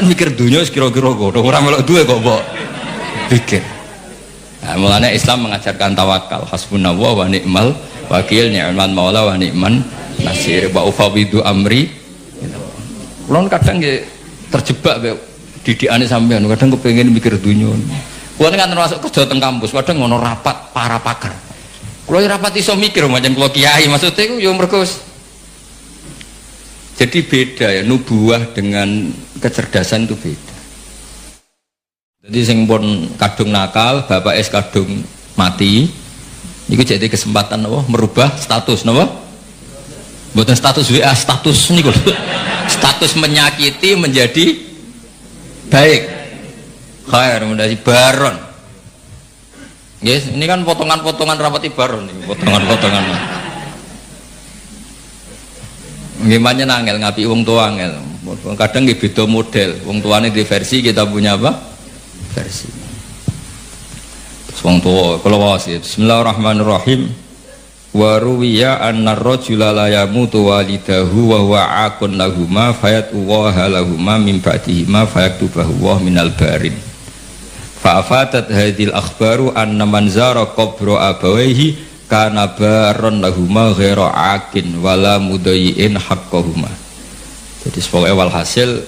mikir dunia kira-kira kok ora melok duwe kok mbok pikir. Nah, mulanya Islam mengajarkan tawakal, hasbunallah wa ni'mal wakil, ni'mal maula wa ni'man nasir, wa ufawidu amri. Kulon kadang nggih terjebak didikane sampean, kadang kepengin mikir dunia. Kulon kan termasuk kerja teng kampus, kadang ngono rapat para pakar. Kulon rapat iso mikir macam kula kiai, maksudnya iku yo mergo jadi beda ya, nubuah dengan kecerdasan itu beda. Jadi sing pun kadung nakal, bapak es kadung mati, itu jadi kesempatan apa? Merubah status, apa? Bukan status WA, status ini status menyakiti menjadi baik, khair menjadi baron. Yes, ini kan potongan-potongan rapati baron, ini potongan-potongan. Gimana nangel ngapi wong tua angel, kadang nggih beda model, wong tuane di versi, kita punya apa? Versi. Wong tua kalau wasit. Bismillahirrahmanirrahim. Wa ruwiya anna ar-rajula la yamutu walidahu wa huwa aqun lahuma fayatuwaha lahuma min ba'dihima fayaktubahu wa minal barin. Fa afatat hadhil akhbaru anna man zara qabra abawayhi kana baron lahuma ghairu aqin wala mudayyin haqqahuma. Jadi sebagai walhasil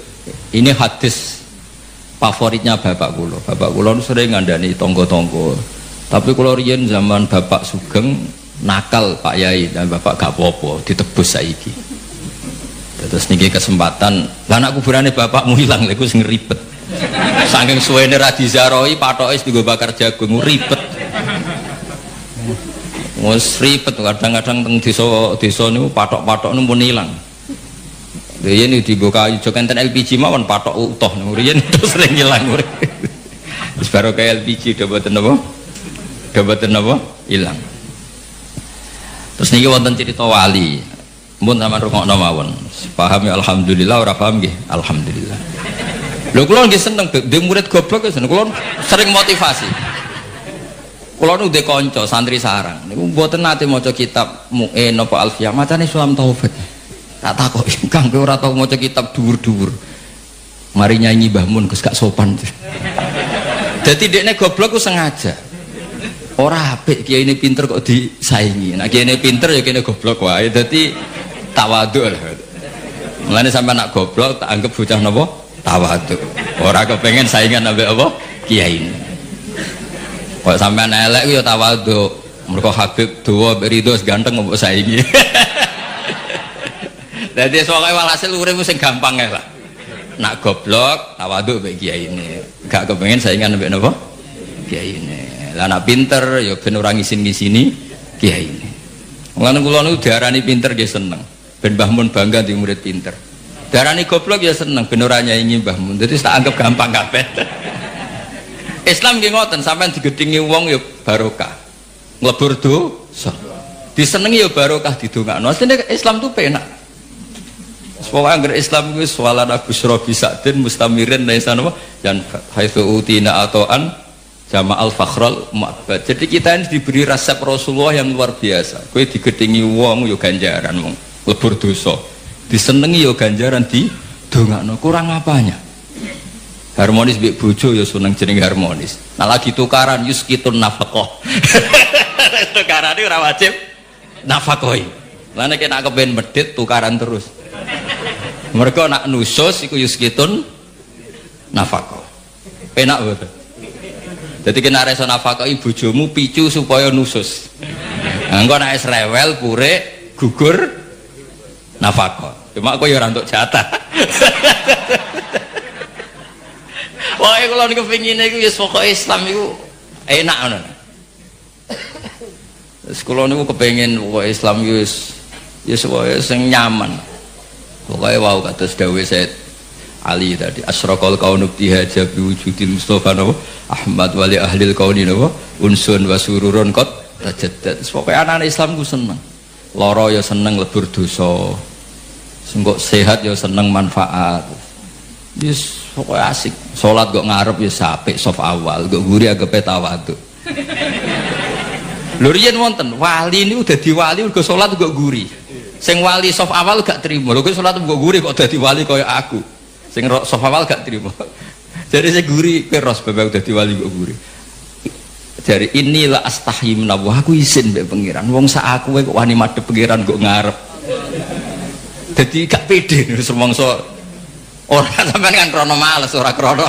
ini hadis favoritnya bapak kula. Bapak kula sering ngandani tonggo-tonggo. Tapi kula riyen zaman bapak sugeng nakal Pak Yai dan bapak gak apa-apa ditebus saiki. Terus niki kesempatan, lah anak kuburane bapakmu hilang lha iku sing ribet. Saking suwene ra dizaroi patoke dienggo bakar jagung ribet. Wes ribet kadang-kadang teng desa niku patok-patok niku pun ilang. Riyen iki dibuka ijo enten LPG mawon patok utuh niku riyen terus sering ilang. Wis baru kayak LPG do boten apa? Do boten apa? Ilang. Terus niki wonten cerita wali. Mun sampean rungokno mawon. Paham ya alhamdulillah, ora paham nggih alhamdulillah. Lho kula nggih seneng ndek murid goblok seneng kula sering motivasi. Kula nu ndek kanca santri sarang niku mboten nate maca kitab Mu'in napa Alfiyah, macane Sulam Taufik. Tak takoki, Kang kowe ora tau maca kitab dhuwur-dhuwur. Mari nyanyi Mbah Mun Gus gak sopan. Dadi dekne goblok ku sengaja. Ora apik kiai ini pinter kok disaingi. Nek kiai ini pinter ya kene goblok wae. Dadi tawadhu lah. Mulane sampean nak goblok tak anggap bocah napa? Tawadhu. Ora kepengin saingan ambek apa? Kiai ini. Kok sampean elek ku ya tawadhu. Mergo Habib dawa mbek Ridho ganteng mbok saingi. Dadi soalnya walhasil urip sing gampang ya lah. Nak goblok tawadhu mbek kiai ini. Gak kepengin saingan mbek napa? Kiai ini. Lah nak pinter ya ben ora ngisin-ngisini kiai ini. Mulane kula niku diarani pinter nggih seneng. Ben Mbah Mun bangga di murid pinter. Diarani goblok ya seneng ben ora nyaingi Mbah Mun. Dadi tak anggap gampang kabeh. Islam nggih ngoten, sampean digedhingi wong ya barokah. Nglebur dosa. Disenengi ya barokah didongakno. Asline Islam tuh penak. Pokoke anggere Islam kuwi swalana busra bisadin mustamirin laisa napa yan haitsu utina atoan jama'al fakhral mu'abbad. Jadi kita ini diberi resep Rasulullah yang luar biasa. Kowe digedhingi wong ya ganjaran wong lebur dosa. Disenengi ya ganjaran didongakno. Kurang apanya? Harmonis mbek bojo ya seneng jeneng harmonis. Nah lagi tukaran yuskitun nafaqah. Tukaran iki ora wajib nafaqoi. Lah nek nak kepen medhit tukaran terus. Mereka nak nusus iku yuskitun nafaqah. Enak betul. Jadi kena reso nafkah bojomu picu supaya nusus. Engko nek wis rewel pure gugur nafkah. Cuma aku ya ora entuk jatah. Wae kula niku pengine iku wis pokoke Islam iku enak ngono. Wis kula niku kepengin pokoke Islam iku wis pokoke sing nyaman. Pokoke wau kados dawuh Said Ali tadi asraqal kaunu bihaja biwujudil Mustafa napa Ahmad wali ahlil kauni napa unsun wa sururun qad tajaddad. Pokoke anak Islam ku seneng. Lara ya seneng lebur dosa. Sengkok sehat ya seneng manfaat. Wis pokoke asik. Salat kok ngarep ya apik saf awal, kok guri agepe tawadhu. Lho riyen wonten wali niku dadi wali mergo salat kok guri. Sing wali saf awal gak trimo. Lho kok salat kok guri kok dadi wali kaya aku. Sing sofa wal gak terima. Jadi saya guri keros bapak udah diwali kok guri. Dari inilah astahi menawa aku izin mbek pangeran. Wong sak aku kok wani madhep pangeran kok ngarep. Dadi gak pede semongso ora sampean kan krono males ora krono.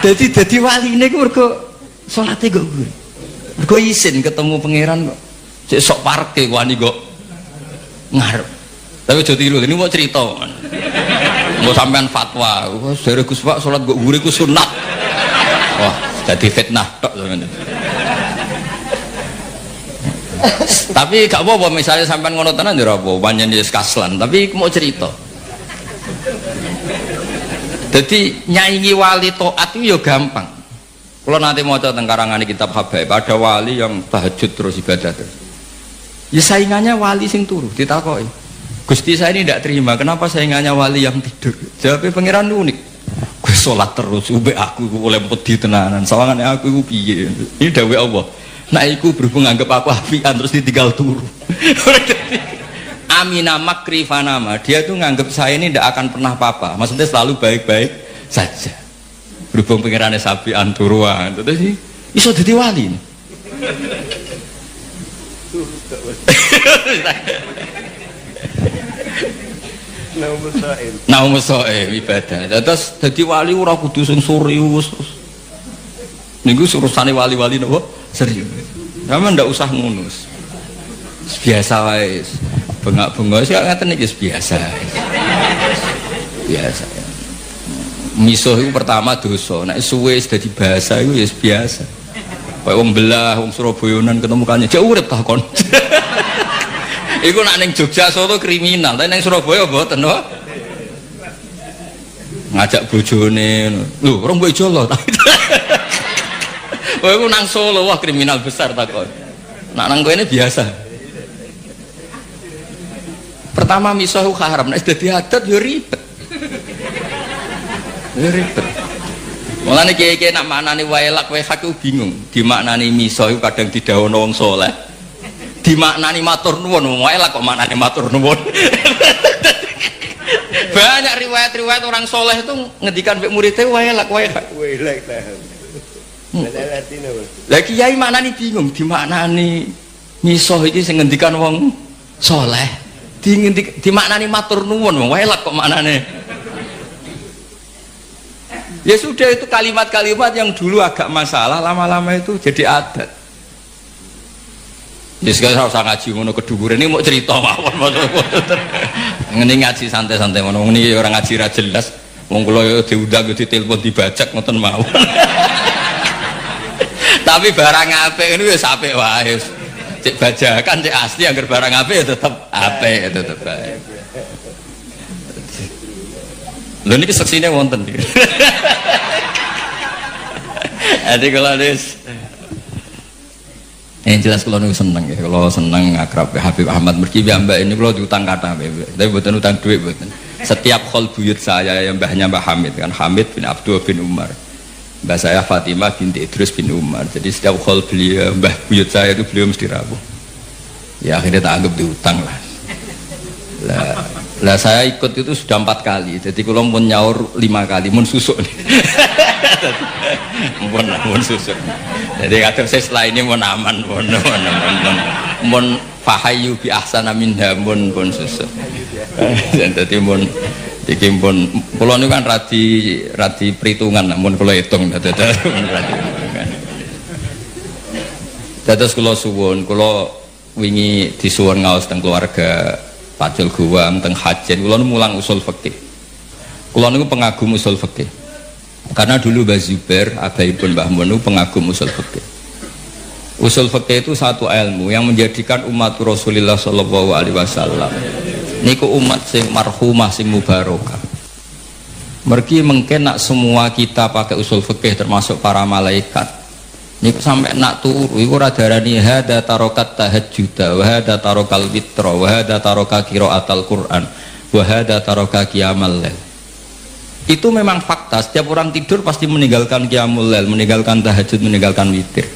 Dadi waline ku mergo salate kok guri. Mergo izin ketemu pangeran kok. Sik sok parke wani kok ngarep. Tapi aja tiru, ini mau cerita. Mau sampean fatwa, dari Gus Pak salat kok guri ku sunat. Wah, jadi fitnah tok sampean. Tapi gak apa-apa misalnya sampean ngono tenan ya apa, pancen wis kaslan, tapi mau cerita. Jadi nyaingi wali taat itu ya gampang. Kalau nanti mau tentang karangan kitab Habaib, ada wali yang tahajud terus ibadah terus. Ya saingannya wali sing turu, ditakoki. Gusti saya ini tidak terima, kenapa saingannya wali yang tidur? Jawabnya pangeran unik. Gue sholat terus, ube aku oleh pedi tenanan, sawangannya aku piye. Ini dawai Allah. Nah, aku berhubung anggap aku apian terus ditinggal turu. Amina makri fanama, dia tuh nganggap saya ini tidak akan pernah apa-apa. Maksudnya selalu baik-baik saja. Berhubung pangerannya sapian turuan, terus sih, iso jadi wali. Naum so'em ibadah. Terus jadi wali ora kudu sing serius. Niku urusane wali-wali napa? Serius. Sampeyan ndak usah ngunus. Biasa wae. Bengak-bengok sik ngaten iki biasa. Biasa. Misuh iku pertama dosa. Nek suwe dadi bahasa iku ya biasa. Kayak wong belah, wong Surabayanan ketemu kanjeng, jek urip ta kon. Iku nak ning Jogja Solo kriminal, tapi ning Surabaya mboten no. Ngajak bojone, lho, orang mbok Jolo ta. Wah, iku nang Solo wah kriminal besar ta kon. Nak nang kene biasa. Pertama misah ku haram, nek dadi adat yo ribet. Ya ribet. Mulane kiye-kiye nak maknani waelak wae hak bingung. Dimaknani misah iku kadang didhawuhna wong saleh. Dimaknani matur nuwun, wae lah kok maknane matur nuwun. Banyak riwayat-riwayat orang soleh itu ngedikan mbek muridnya wae lah. Lah kiai maknani bingung, dimaknani misoh iki sing ngendikan wong soleh. Dimaknani matur nuwun, wae lah kok maknane. Ya sudah, itu kalimat-kalimat yang dulu agak masalah, lama-lama itu jadi adat. Ya sekarang usah ngaji ngono kedukuran ini mau cerita mawon. Ngene ngaji santai-santai ngono ini orang ngaji ra jelas. Wong kula diundang ditelepon dibajak ngoten mawon. Tapi barang apik niku wis apik wae. Cek bajakan cek asli agar barang apik ya tetep apik tetep baik. Lho niki seksine wonten iki. Ade kalau yang jelas kalau nu seneng ya, kalau seneng akrab Habib Ahmad Merki mbak ini kalau diutang kata, tapi bukan utang duit bukan. Setiap khol buyut saya yang mbahnya Mbah Hamid kan, Hamid bin Abdul bin Umar, mbah saya Fatimah binti Idrus bin Umar. Jadi setiap khol beliau mbah buyut saya itu beliau mesti rapuh. Ya akhirnya tak anggap diutang lah. Lah saya ikut itu sudah 4 kali, jadi kalau mau nyaur 5 kali, mau susuk nih. Mun susuk. Jadi kata saya setelah ini mau aman, mau fahayu bi ahsana minha mun susuk. Dan tadi mun dikimpun, pulau ini kan radi perhitungan, namun pulau hitung, Terus kalau suwun, kalau wingi disuwun ngaos teng keluarga Pacul Guwang teng Hajen, kula mulang usul fikih. Kula niku pengagum usul fikih. Karena dulu Mbah Zubair, abaipun Mbah Mun pengagum usul fikih. Usul fikih itu satu ilmu yang menjadikan umat Rasulullah sallallahu alaihi wasallam niku umat sing marhumah sing mubarakah. Mergi mungkin nak semua kita pakai usul fikih termasuk para malaikat. Niku sampai nak turu iku ora darani hada tarokat tahajjuda wa hada tarokal witra wa hada taroka qiraatal Quran wa hada taroka qiyamal lail. Itu memang fakta, setiap orang tidur pasti meninggalkan qiyamul lail, meninggalkan tahajud, meninggalkan witir.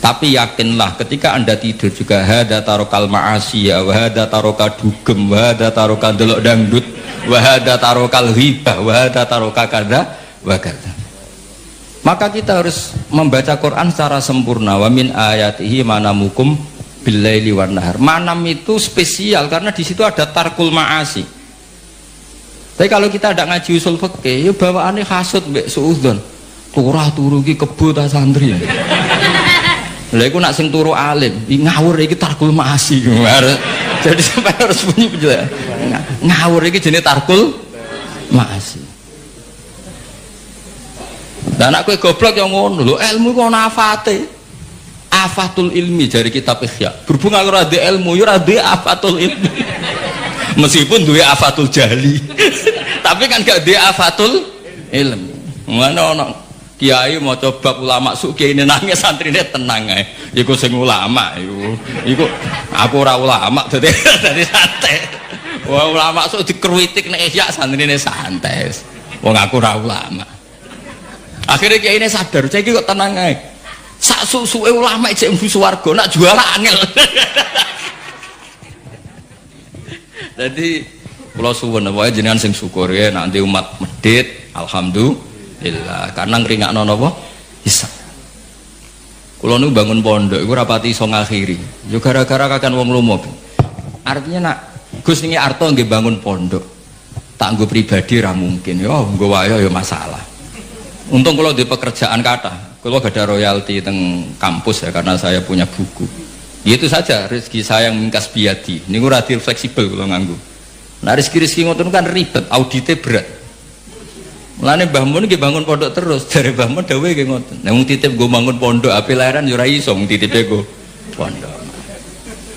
Tapi yakinlah ketika Anda tidur juga hada tarokal ma'asiyah, wahada tarokal dugem, wahada tarokal delok dangdut, wahada tarokal ghibah, wahada tarokal kada wakada. Maka kita harus membaca Quran secara sempurna. Wa min ayatihi manamukum billaili wan nahar. Manam itu spesial karena di situ ada tarkul ma'asi. Tapi kalau kita ada ngaji usul fikih, ya bawaannya hasud mbek suudzon. Turah turu iki kebo ta santri. Lha iku nak sing turu alim, ngawur iki tarkul ma'asi. Jadi sampai harus bunyi penjelasan. Ngawur iki jenenge tarkul ma'asi. Dan aku goblok yang ngono lho, ilmu ku ana afate. Afatul ilmi dari kitab Ihya. Berhubung aku ora ndek ilmu, yo ora ndek afatul ilmi. Meskipun duwe afatul jahli. Tapi kan gak duwe afatul ilmi. Mana ana kiai maca bab ulama suki ini nangis santrine tenang ae. Iku sing ulama iku aku ora ulama dadi santai. Wah ulama sok dikruitik nek Ihya santrine santai. Wong aku ora ulama. Akhirnya kiai ini sadar, saya kok tenang aja. Sak susuke ulama cek mlebu swarga, nak jual angel. Jadi kula suwun wae jenengan sing syukur ya nanti umat medhit, alhamdulillah. Karena ngringakno napa? Hisab. Kula nu bangun pondok iku rapati iso ngakhiri. Yo gara-gara kakan wong lomo. Artinya nak Gus niki arto nggih bangun pondok. Tak nggo pribadi ra mungkin. Yo nggo wae yo masalah. Untung kalau di pekerjaan kata, kalau gak ada royalti teng kampus ya karena saya punya buku. Itu saja rezeki saya yang mingkas biadi. Ini gue rada fleksibel kalau nganggu. Nah rezeki ngoten kan ribet, auditnya berat. Mulane Mbah Mun nggih bangun pondok terus, dari Mbah Mun dawuhe nggih ngoten. Nek wong titip gue bangun pondok, ape lahiran yo ora iso wong titipe gue pondok.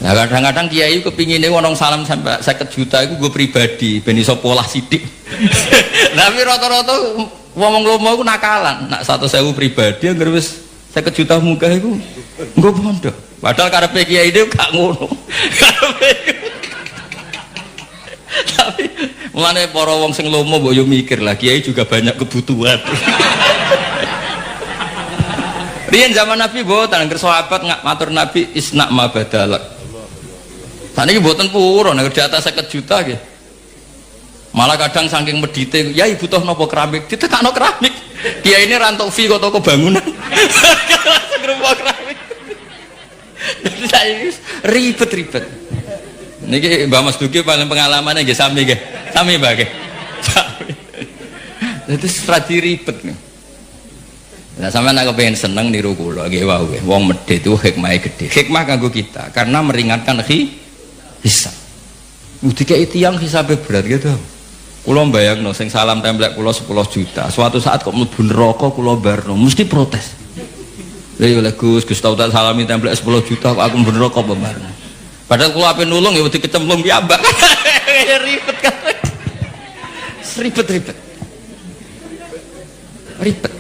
Nah kadang-kadang kiai kepingine wong salam sampai 50 juta iku gue pribadi ben iso polah sithik. Tapi rata-rata wong lomo iku nakalan, nak 100.000 pribadi anggere wis 50 juta munggah iku nggo pondok. Padahal karepe kiai itu gak ngono. Tapi mulane para wong sing lomo mbok yo mikir lah, kiai juga banyak kebutuhan. Riyen zaman Nabi mboten anggere sahabat matur Nabi isna ma badalak. Saniki mboten purun nek di atas 50 juta nggih. Malah kadang saking medite, ya ibu toh nopo keramik, ditekakno keramik. Kiai ini rantau fi kok toko bangunan. Gerobak keramik. Jadi saya ribet-ribet. Niki Mbak Mas Duki paling pengalamannya nggih sami nggih. Sami Mbak nggih. Sami. Jadi strategi ribet nih. Nah sampean nek pengen seneng niru kula nggih wae. Wong medhit itu hikmahe gede. Hikmah kanggo kita karena meringankan hisab. Dikei tiyang hisabe berat gitu. Kula mbayangno sing salam templek kula 10 juta. Suatu saat kok mlebu neraka kula barno, mesti protes. Lha yo Gus tau tak salami templek 10 juta kok aku mlebu neraka apa barno. Padahal kula ape nulung ya wedi kecemplung piyambak. Ribet kan. Ribet. Ribet.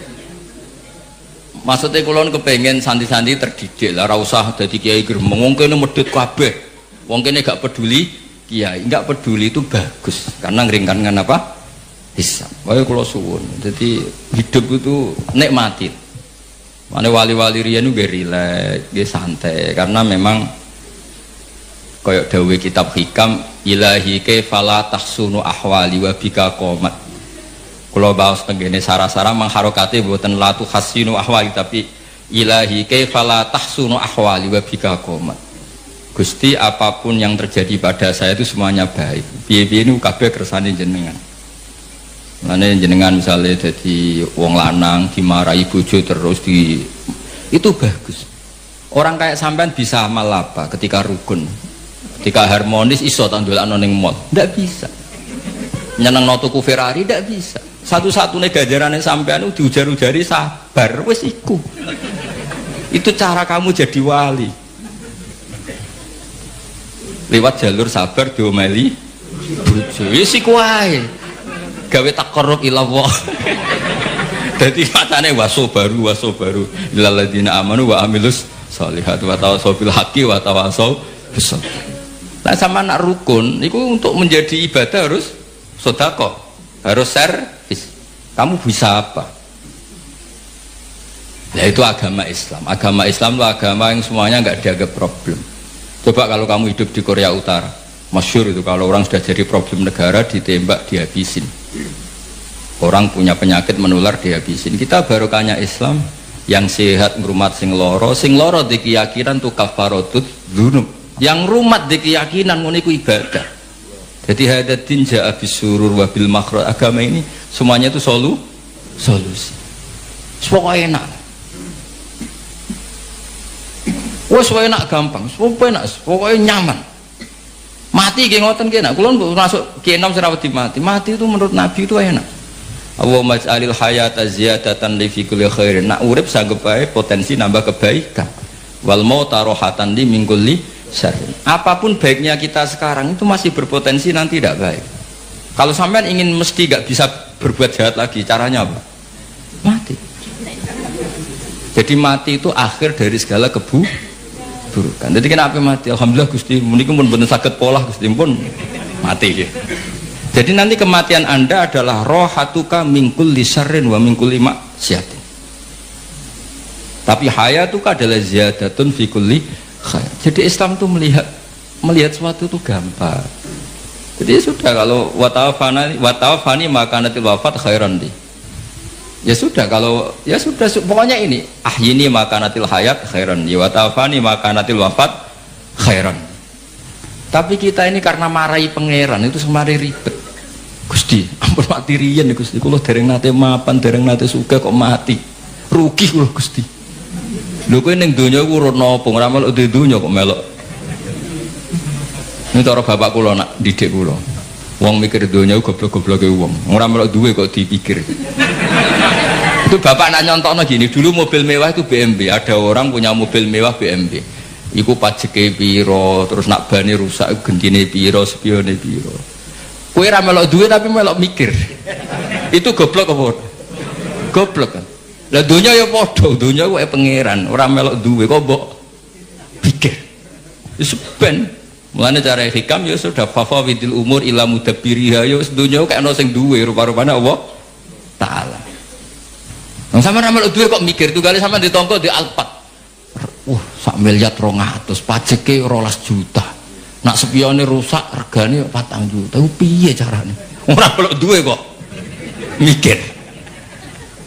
Maksudnya kula kepengen santi-santi terdidik lah, ora usah dadi kiai gremeng. Wong kene medhit kabeh. Wong kene gak peduli kiai, enggak peduli itu bagus karena ngeringankan apa? Hisab. Wae kula suwun. Jadi hidup itu nikmati. Mane wali-wali riyen ku nggih rileks, nggih santai karena memang kaya dawuh kitab hikam ilahi kaifala tahsunu ahwali wa bika qomat. Kula baos tengene sarah-sarah mangharokate mboten latu hasinu ahwali tapi ilahi kaifala tahsunu ahwali wa bika qomat. Gusti apapun yang terjadi pada saya itu semuanya baik. Piye-piye ini kabeh kersane jenengan. Mane jenengan misalnya jadi wong lanang dimarahi bojo terus itu bagus. Orang kayak sampean bisa amal apa ketika rukun, ketika harmonis iso tandolakno ning mall. Ndak bisa. Nyenengno tuku Ferrari ndak bisa. Satu-satunya ganjarane sampean diujar-ujari sabar wis iku. Itu cara kamu jadi wali. Lewat jalur sabar diomeli bojo wis iku wae gawe taqarrub ila Allah. Dadi matane waso baru lil ladina amanu wa amilus sholihat wa tawassaw bil haqqi wa tawassaw bis sabr. Nah sama nak rukun itu untuk menjadi ibadah harus sedekah, harus servis. Kamu bisa apa? Nah itu agama Islam. Agama Islam itu agama yang semuanya nggak dianggap problem. Coba kalau kamu hidup di Korea Utara, masyhur itu kalau orang sudah jadi problem negara ditembak dihabisin. Orang punya penyakit menular dihabisin. Kita barokahnya Islam yang sehat ngrumat sing loro di keyakinan tuh kafaratut dzunub. Yang rumat di keyakinan ngono iku ibadah. Jadi hadatin ja'a bisurur wa bil makhraj. Agama ini semuanya itu solusi. Pokoknya enak. Wes enak gampang, pokoknya nyaman. Mati nggih ngoten nggih nak. Kula masuk Ki Enom sira wedi mati. Mati itu menurut Nabi itu enak. Allahumma ij'alil hayata ziyadatan li fi kulli khairin. Nak urip sanggup bae potensi nambah kebaikan. Wal mauta rohatan li min kulli syarrin. Apapun baiknya kita sekarang itu masih berpotensi nanti tidak baik. Kalau sampean ingin mesti gak bisa berbuat jahat lagi, caranya apa? Mati. Jadi mati itu akhir dari segala keburukan. Jadi kenapa mati? Alhamdulillah Gusti, menika pun bener saged polah Gusti pun mati. Jadi nanti kematian Anda adalah rohatuka min kulli syarrin wa min kulli maksiatin. Tapi hayatuka adalah ziyadatun fi kulli khair. Jadi Islam itu melihat sesuatu itu gampang. Jadi sudah kalau watawafani maka natil wafat khairan di. Ya sudah kalau ya sudah pokoknya ini ahyini maka natil hayat khairan di watawafani maka natil wafat khairan. Tapi kita ini karena marahi pangeran itu semari ribet. Gusti, ampun mati riyen Gusti. Kula dereng nate mapan, dereng nate sugih kok mati. Rugi kula Gusti. Lho kowe ning donya ku urut napa? Ora melok di donya kok melok. Ini cara bapak kula nak didik kula. Wong mikir donya ku goblok-gobloke wong. Ora melok duwe kok dipikir. Itu bapak nak nyontokno gini, dulu mobil mewah itu BMW. Ada orang punya mobil mewah BMW. Iku pajeke piro, terus nak bane rusak gentine piro, spione piro. Kowe ora melok duwe tapi melok mikir. Itu goblok apa? Goblok kan. Lah dunya ya padha, dunya kok pangeran, ora melok duwe kok mbok pikir. Wis ben. Mulane cara hikam ya sudah fafawidil umur ila mudabbiriha ya dunya kok ana sing duwe rupa-rupane Allah taala. Wong sampeyan ora melok duwe kok mikir, tunggale sampeyan ditampa di Alphard. Sak miliar 200, pajeke 12 juta. Nak spione rusak regane 4 juta. Piye carane? Ora melok duwe kok mikir.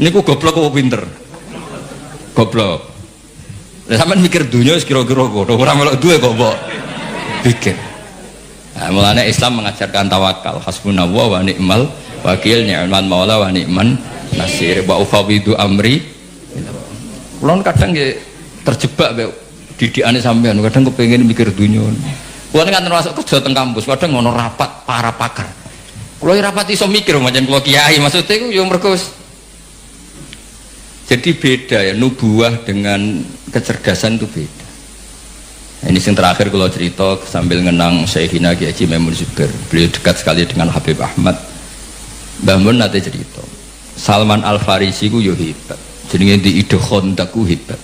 Niku goblok apa pinter? Goblok. Lah sampean mikir dunya wis kira-kira ngono, ora melok duwe kok mbok pikir. Nah, mulane Islam mengajarkan tawakal, hasbunallah wa ni'mal wakil, ni'mal maula wa ni'man nasir. Wa ufawidu amri. Kulon kadang nggih terjebak mbek didikane sampean, kadang kepengin mikir dunya. Kulon kan termasuk kerja teng kampus, kadang ngono rapat para pakar. Kulo rapat iso mikir macam kulo kiai, maksudnya iku yo mergo. Jadi beda ya, nubuah dengan kecerdasan itu beda. Ini yang terakhir kalau cerita sambil ngenang Syekhina Kiai Haji Maimun Zubair. Beliau dekat sekali dengan Habib Ahmad. Mbah Mun nanti cerita Salman Al Farisi ku yo hebat. Jenenge di ide Khandaq ku hebat.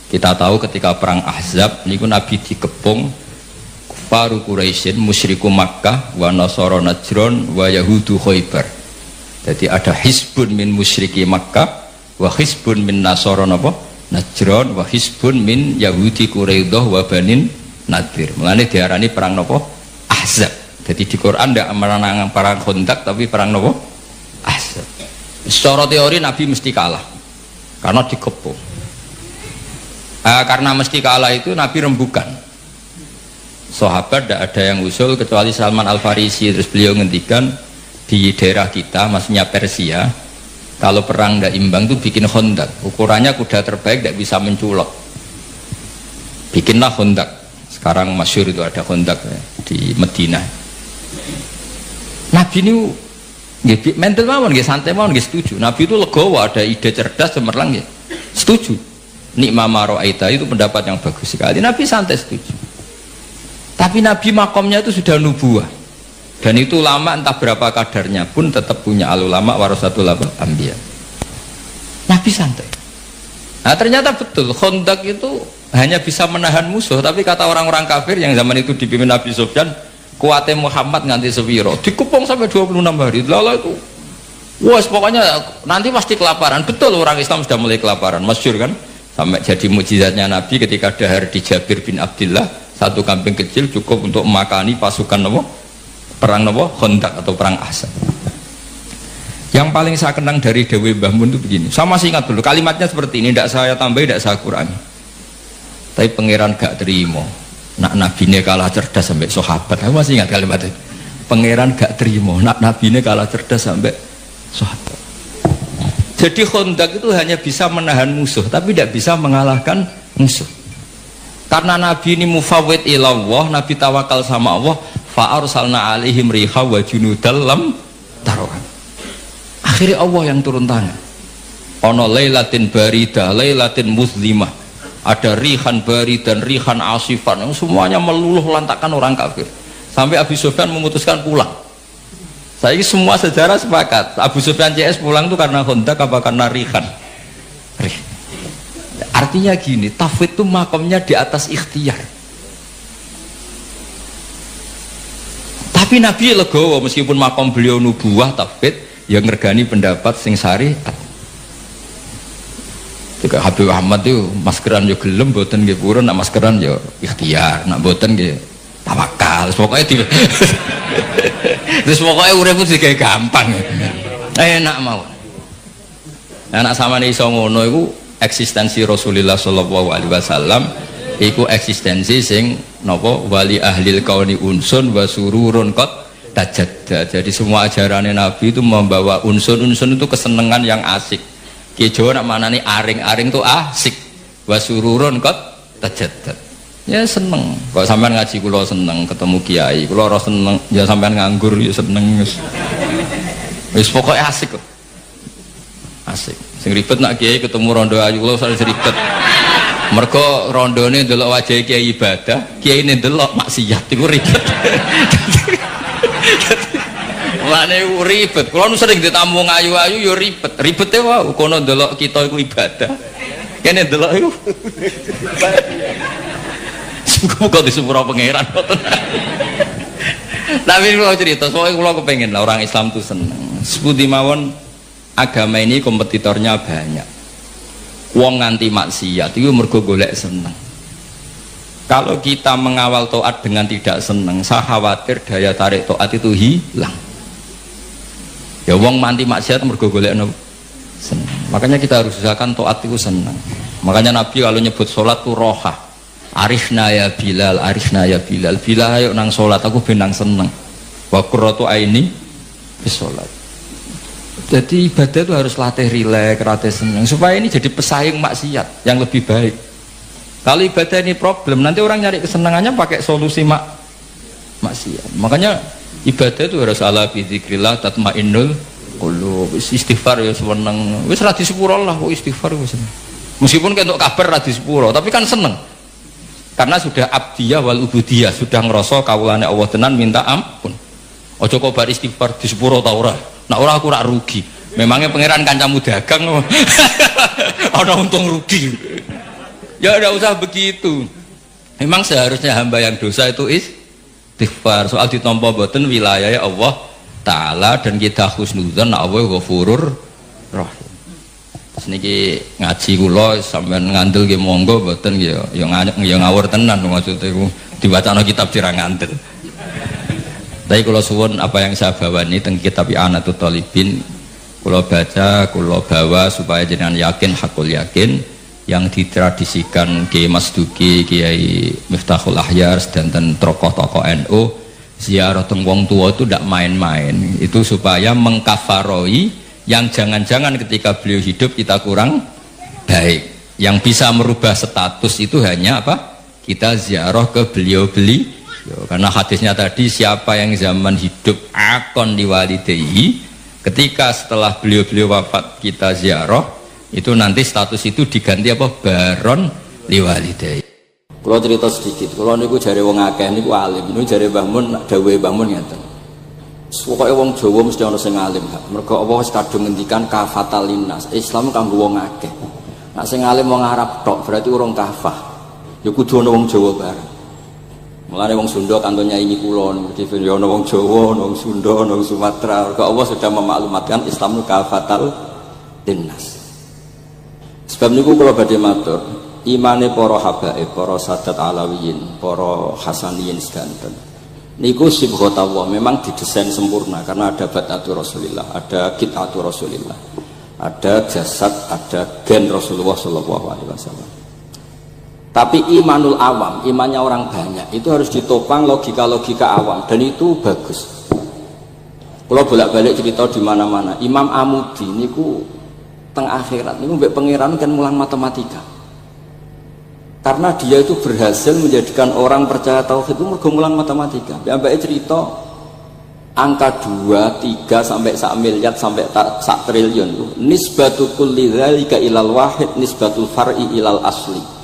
Kita tahu ketika perang Ahzab niku Nabi dikepung kufaru Quraisyin, musyriku Makkah, wa nasara Najran, wa yahudu Khaybar. Jadi ada hizbun min musyriki Makkah, wa hizbun min nasara napa Najran, wa hizbun min yahudi Quraidah wa banin Nadir. Mulane diarani perang napa Ahzab. Jadi di Quran ndak menang perang Khandaq tapi perang napa Ahzab. Secara teori Nabi mesti kalah karena dikepung. Karena mesti kalah itu Nabi rembukan. Sahabat tidak ada yang usul kecuali Salman Al Farisi. Terus beliau ngendikan di daerah kita, maksudnya Persia, kalau perang tidak imbang itu bikin Khandaq. Ukurannya kuda terbaik tidak bisa menculok. Bikinlah Khandaq. Sekarang masyhur itu ada Khandaq ya, di Madinah. Nabi ini mental mawon, santai mawon, setuju. Nabi itu legowo, ada ide cerdas, cemerlang, setuju. Nikmah maro'aita itu pendapat yang bagus sekali. Nabi santai setuju. Tapi Nabi makomnya itu sudah nubuah. Dan itu lama entah berapa kadarnya pun tetap punya al-ulama warasatul anbiya. Nabi santai. Nah ternyata betul Khandaq itu hanya bisa menahan musuh, tapi kata orang-orang kafir yang zaman itu dipimpin Nabi Sufyan, kuatnya Muhammad nganti sepiro dikepung sampai 26 hari. Lalu itu Wah, pokoknya nanti pasti kelaparan. Betul, orang Islam sudah mulai kelaparan, masyhur kan? Sampai jadi mukjizatnya Nabi ketika dahar di Jabir bin Abdullah, satu kambing kecil cukup untuk makani pasukan apa? Perang apa? Khandaq atau perang Ahzab. Yang paling saya kenang dari Dewi Mbah Mun itu begini. Saya masih ingat dulu kalimatnya seperti ini, tidak saya tambahi, tidak saya kurangi. Tapi pangeran gak terima. Nak nabine kalah cerdas sampai sahabat. Aku masih ingat kalimat itu. Pangeran gak terima. Nak nabine kalah cerdas sampai sahabat. Jadi Khandaq itu hanya bisa menahan musuh, tapi tidak bisa mengalahkan musuh. Karena Nabi ini mufawwid ilallah, Nabi tawakal sama Allah, fa arsalna alaihim riha wa junudal lam tarawha. Akhirnya Allah yang turun tangan. Ono lailatin barida, lailatin muslimah. Ada rihan bari dan rihan asifan yang semuanya meluluh lantakan orang kafir. Sampai Abu Sufyan memutuskan pulang. Saya ini semua sejarah sepakat Abu Sufyan CS pulang itu karena Khandaq apa karena rihan. Artinya gini, tafwid itu makamnya di atas ikhtiar. Tapi Nabi legowo meskipun makam beliau nubuwah tafwid yang ngergani pendapat sing syariat. Juga Habib Ahmad itu maskeran yo gelem mboten nggih purun, nak maskeran yo ikhtiar, nak mboten nggih tawakal. Pokoknya di terus pokoknya urip itu digawe gampang. Enak mawon. Anak samane iso ngono iku eksistensi Rasulullah sallallahu alaihi wasallam iku eksistensi sing napa wali ahlil kauni unsun wa sururun qad tajadda. Jadi semua ajaran Nabi itu membawa unsun-unsun itu kesenangan yang asik. Ki Jawa nak manani aring-aring itu asik. Wa sururun qad tajadda. Ya seneng. Kok sampean ngaji kula seneng, ketemu kiai kula ora seneng, ya sampean nganggur ya seneng wis pokoke asik kok. Asik. Sing ribet nak kiai ketemu rondo ayu kula usah ribet. Mergo rondone ndelok wajah kiai ibadah, kiai ne ndelok maksiat iku ribet. Mane ribet. Kula nu sering ditamu ayu-ayu ya ribet. Ribete wae kono ndelok kita iku ibadah. Kene ndelok iku. Kok disepuro pangeran. Tapi kalau cerita, soalnya kalau kepengen lah orang Islam itu seneng. Seperti mawon agama ini kompetitornya banyak. Wong nganti maksiat itu mergo golek seneng. Kalau kita mengawal taat dengan tidak seneng, saya khawatir daya tarik taat itu hilang. Ya wong manti maksiat mergo golek seneng. Makanya kita harus usahakan taat itu seneng. Makanya Nabi kalau nyebut sholat itu rohah. Arifna ya Bilal, arifna ya Bilal. Bilal ayo nang sholat, aku benang seneng. Wa qurratu aini bis sholat. Jadi ibadah itu harus latih rileks, latih seneng supaya ini jadi pesaing maksiat yang lebih baik. Kalau ibadah ini problem, nanti orang nyari kesenangannya pakai solusi maksiat. Makanya ibadah itu harus ala bi dzikrillah tatmainnul qulub. Istighfar ya seneng. Wis ra disepuro lah kok istighfar wis. Meskipun kentuk kabar ra disepuro, tapi kan seneng. Karena sudah abdiyah wal ubudiyah, sudah ngerasa kawulane Allah tenan minta ampun. Ojo kok bar istighfar di sepuro ta ora. Nak ora aku rak rugi. Memangnya pangeran kancamu dagang ana untung rugi. Ya udah usah begitu. Memang seharusnya hamba yang dosa itu istighfar. Soal ditampa boten wilayah Allah taala dan kita husnudzon Allah Ghafurur Rahim. Niki ngaji kula sampean ngandel nggih monggo mboten ya ngawur tenan maksudnya iku diwacana kitab sira ngandel. Tapi kula suwun apa yang saya bawa ini teng kitab I'anatul Thalibin kula baca, kula bawa supaya jenengan yakin hakul yakin yang ditradisikan Kiai Mas Duki, Kiai Miftahul Ahyar dan tokoh-tokoh NU ziarah teng wong tua itu tidak main-main. Itu supaya mengkafaroi yang jangan-jangan ketika beliau hidup kita kurang baik. Yang bisa merubah status itu hanya apa? Kita ziarah ke beliau. Karena hadisnya tadi siapa yang zaman hidup akon liwalidayhi, ketika setelah beliau wafat kita ziarah, itu nanti status itu diganti apa? Baron liwalidayhi. Kalau cerita sedikit, kalau niku jare wong akeh niku alim, niku jare Mbah Mun, dawuhe Mbah Mun ngeten. Pokoknya wong Jawa mesti ana sing alim. Mergo Allah wis kadung ngendikan kafatal linnas. Islam kanggo wong akeh. Nek sing alim wong Arab tok berarti urung kafah. Ya kudu ana wong Jawa bareng. Mulane wong Sunda kantonnya ini kula niki ya ana wong Jawa, ana wong Sunda, ana wong Sumatera. Kok Allah sudah memaklumatkan Islam nu kafatal linnas. Sebab niku kula badhe matur, imane para habaib, para sadat alawiyin, para hasaniyin sedanten. Niku sibghatullah memang didesain sempurna karena ada batatu Rasulillah, ada qit'atu Rasulillah. Ada jasad, ada gen Rasulullah sallallahu alaihi wasallam. Tapi imanul awam, imannya orang banyak itu harus ditopang logika-logika awam dan itu bagus. Kalau bolak-balik cerita di mana-mana, Imam Amudi niku teng akhirat niku mbek pangeran kan mulang matematika. Karena dia itu berhasil menjadikan orang percaya tauhid itu mergo mulang matematika. Mbake cerita angka 2, 3 sampai 1 miliar sampai 1 triliun nisbatu kulli dzalika ilal wahid nisbatul far'i ilal asli.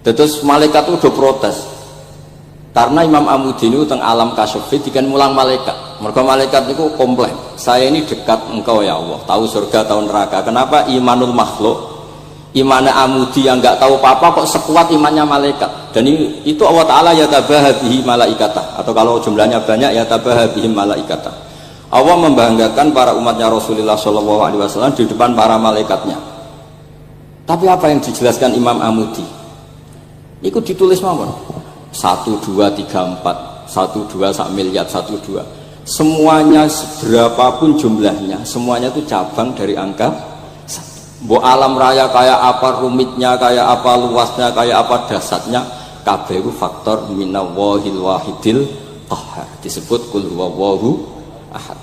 Terus malaikat itu udah protes karena Imam Amudi ini teng alam kasyfi dikan mulang malaikat. Mereka malaikat itu komplain, saya ini dekat engkau ya Allah, tahu surga tahu neraka, kenapa imanul makhluk, imannya Amudi yang nggak tahu apa-apa kok sekuat imannya malaikat. Dan itu Allah Ta'ala yatabaha bihi malaikatah, atau kalau jumlahnya banyak yatabaha bihi malaikatah. Allah membanggakan para umatnya Rasulullah SAW di depan para malaikatnya. Tapi apa yang dijelaskan Imam Amudi? Itu ditulis mawon 1, 2, 3, 4 1, 2, 1 miliar 1, 2 semuanya berapapun jumlahnya semuanya itu cabang dari angka 1. Bo alam raya kayak apa rumitnya, kayak apa luasnya, kayak apa dasarnya, kabeh itu faktor minallahil wahidil qahhar, disebut kul huwallahu ahad.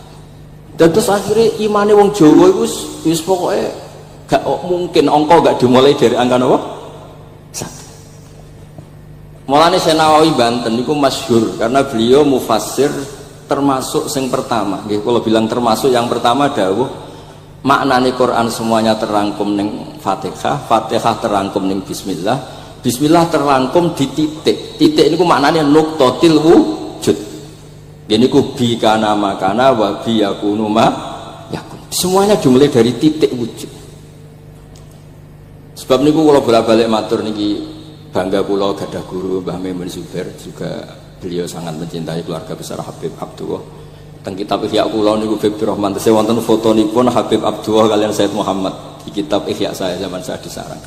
Dan terus akhirnya imane wong Jawa itu wis pokoke gak mungkin angka gak dimulai dari angka apa? 1. Mulane Senawawi Banten niku masyhur karena beliau mufassir termasuk yang pertama. Nggih kula bilang termasuk yang pertama dawuh maknane Quran semuanya terangkum ning Fatihah, Fatihah terangkum ning Bismillah, Bismillah terangkum di titik. Titik niku maknane nuqtatil wujud. Ini ku bi kana makana wa bi yakunu ma yakun. Semuanya dimulai dari titik wujud. Sebab niku kula bolak-balik matur niki bangga kula gadah guru Mbah Maimun Zubair, juga beliau sangat mencintai keluarga besar Habib Abdullah. Teng kitab Ihya kula niku Habib Rahman tesih wonten fotonipun Habib Abdullah kalian Said Muhammad di kitab Ihya saya zaman saya di sarang.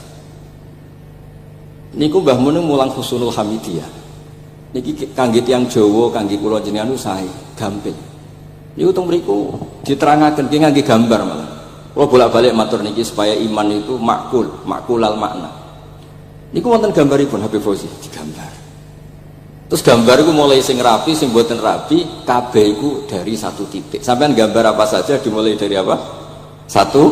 Niku Mbah Mun mulang Husnul Hamidiyah. Niki kangge tiyang Jawa, kangge kula jenengan sae gampil. Niku teng mriku diterangaken ki ngangge gambar malah. Kula bolak-balik matur niki supaya iman itu makulal makna. Niku wonten gambaripun Habib Fauzi digambar. Terus gambar itu mulai sing rapi, sing mboten rapi, kabeh iku dari satu titik. Sampean gambar apa saja dimulai dari apa? Satu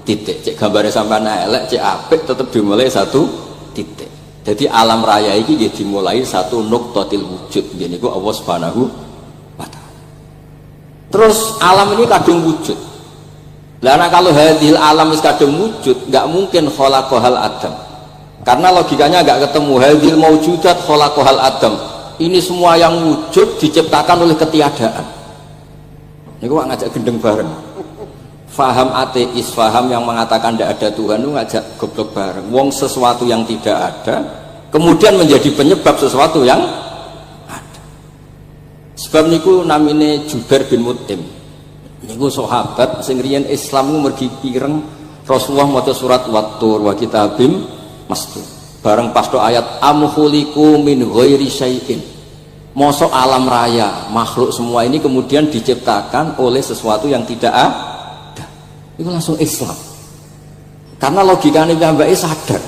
titik. Cek gambarnya sampean elek, cek apik tetap dimulai satu titik. Jadi alam raya iki nggih dimulai satu nuqtatil wujud. Nggih niku Allah Subhanahu wa taala. Terus alam ini kadung wujud. Lah kalau hadil alam wis kadung wujud, enggak mungkin khalaqahal adam. Karena logikanya enggak ketemu hadil maujudat khalaqahal adam. Ini semua yang wujud diciptakan oleh ketiadaan. Ini kok ngajak gendeng bareng. Faham ateis, faham yang mengatakan tidak ada Tuhan itu ngajak goblok bareng. Wong sesuatu yang tidak ada kemudian menjadi penyebab sesuatu yang ada. Sebab niku namine Jubair bin Mut'im. Niku sahabat sing riyen Islam ku mergi pireng Rasulullah maca surat Wat-Tur wa kitabim mastur. Bareng pas do ayat amkhuliku min ghairi syai'in. Mosok alam raya, makhluk semua ini kemudian diciptakan oleh sesuatu yang tidak ada. Itu langsung Islam. Karena logikanya mbak sadar.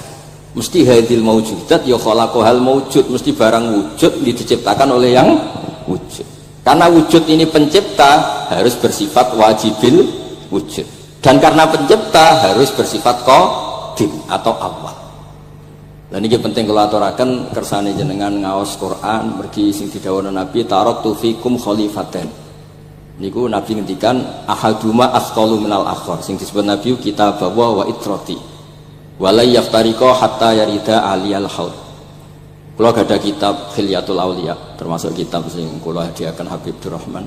Mesti hadil maujudat ya khalaqahal maujud, mesti barang wujud diciptakan oleh yang wujud. Karena wujud ini pencipta harus bersifat wajibil wujud. Dan karena pencipta harus bersifat qadim atau awal. Dan ini penting kalau aturaken kersane jenengan ngaos Quran mergi sing didhawuhna Nabi taraktu fikum khalifaten. Niku Nabi ngendikan ahaduma asqalu minal akhar, sing disebut Nabi kitab wa itrati. Wala yaftariqa hatta yarida aliyal haud. Kula gadah kitab Khilyatul Auliya, termasuk kitab sing kula hadiahkan Habib Durrahman.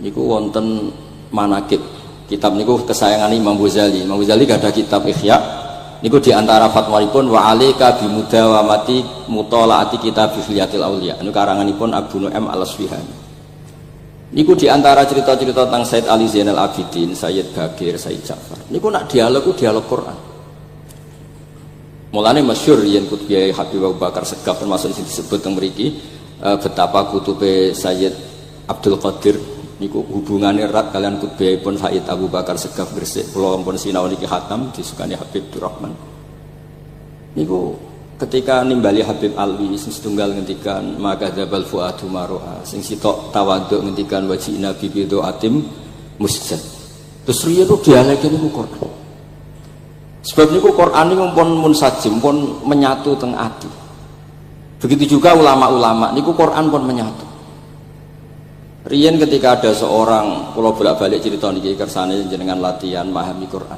Niku wonten manaqib. Kitab niku kesayangan Imam Ghazali. Imam Ghazali gadah kitab Ihya. Niku di antara fatwanipun wa alika bimudawamati mutalaati kitab Hilyatil Auliya. Niku karanganipun Abu Nu'aim Al-Asfihani. Niku di antara cerita-cerita tentang Said Ali Zainal Abidin, Sayyid Bagir, Sayyid Ja'far. Niku nak dialog Quran. Mulane masyhur yen Qutbi Habib Abu Bakar Segaf termasuk sing disebut teng mriki betapa kutube Sayyid Abdul Qadir niku hubungannya erat kalian Qutbiyahipun Said Abu Bakar Segaf Gresik. Kula pun sinau niki khatam disukani Habib Durrahman. Niku ketika nimbali Habib Alwi sing setunggal ngendikan maka dzabal fuadu maroha sing sitok tawadhu ngendikan wajina bibidu atim musjad. Terus riyen itu dialeke niku Quran. Sebab niku Quran niku pun munsajim pun menyatu teng ati. Begitu juga ulama-ulama niku Quran pun menyatu. Riyen ketika ada seorang, kalau bolak-balik cerita niki kersane jenengan latihan memahami Quran.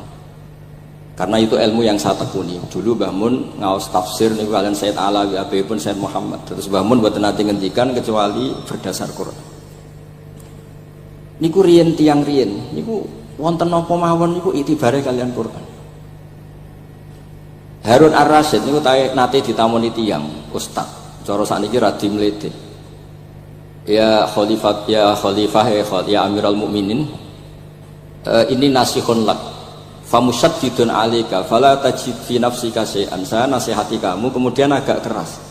Karena itu ilmu yang saya tekuni. Dulu Mbah Mun ngaos tafsir niku kalian Said Alawi pun Said Muhammad. Terus Mbah Mun mboten nate ngendikan kecuali berdasar Quran. Niku riyen tiang riyen niku wonten napa mawon niku itibare kalian Quran. Harun Ar-Rasyid niku nate ditamoni tiyang ustaz. Cara sakniki radi mlete. Ya Khalifah ya Amirul Mukminin, ini nasihun lak famusyaddidun alika fala tajid fi nafsika syai'an. Saya nasihati kamu kemudian agak keras,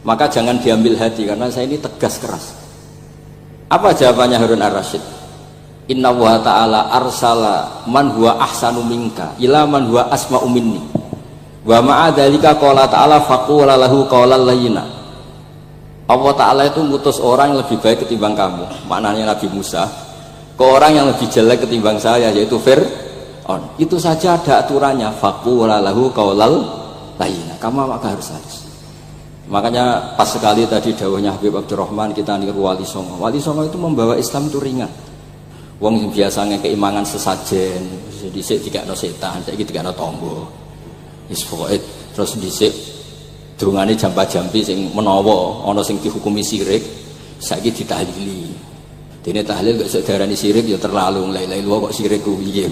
maka jangan diambil hati karena saya ini tegas keras. Apa jawabannya Harun Ar-Rasyid? Inna wa ta'ala arsala man huwa ahsanu minka ila man huwa asma'u minni wa ma'a dzalika qala ta'ala faqula lahu qawlan layyina. Allah Ta'ala itu ngutus orang yang lebih baik ketimbang kamu, maknanya Nabi Musa, ke orang yang lebih jelek ketimbang saya, yaitu Fir'aun. Itu saja ada aturannya, faqula lahu qaulal layyina, kamu maka harus halus. Makanya pas sekali tadi dawuhnya Habib Abdurrahman kita niru Wali Songo. Wali Songo itu membawa Islam itu ringan. Wong biasanya keimangan sesajen, dhisik dikakno setan, saiki dikakno tombo. Wis pokoke terus dhisik dungane jampa-jampi sing menawa ana sing dihukumi syirik saiki ditahlili. Dene tahlil kok iso diarani syirik ya terlalu la ilaha illallah kok syirik ku piye.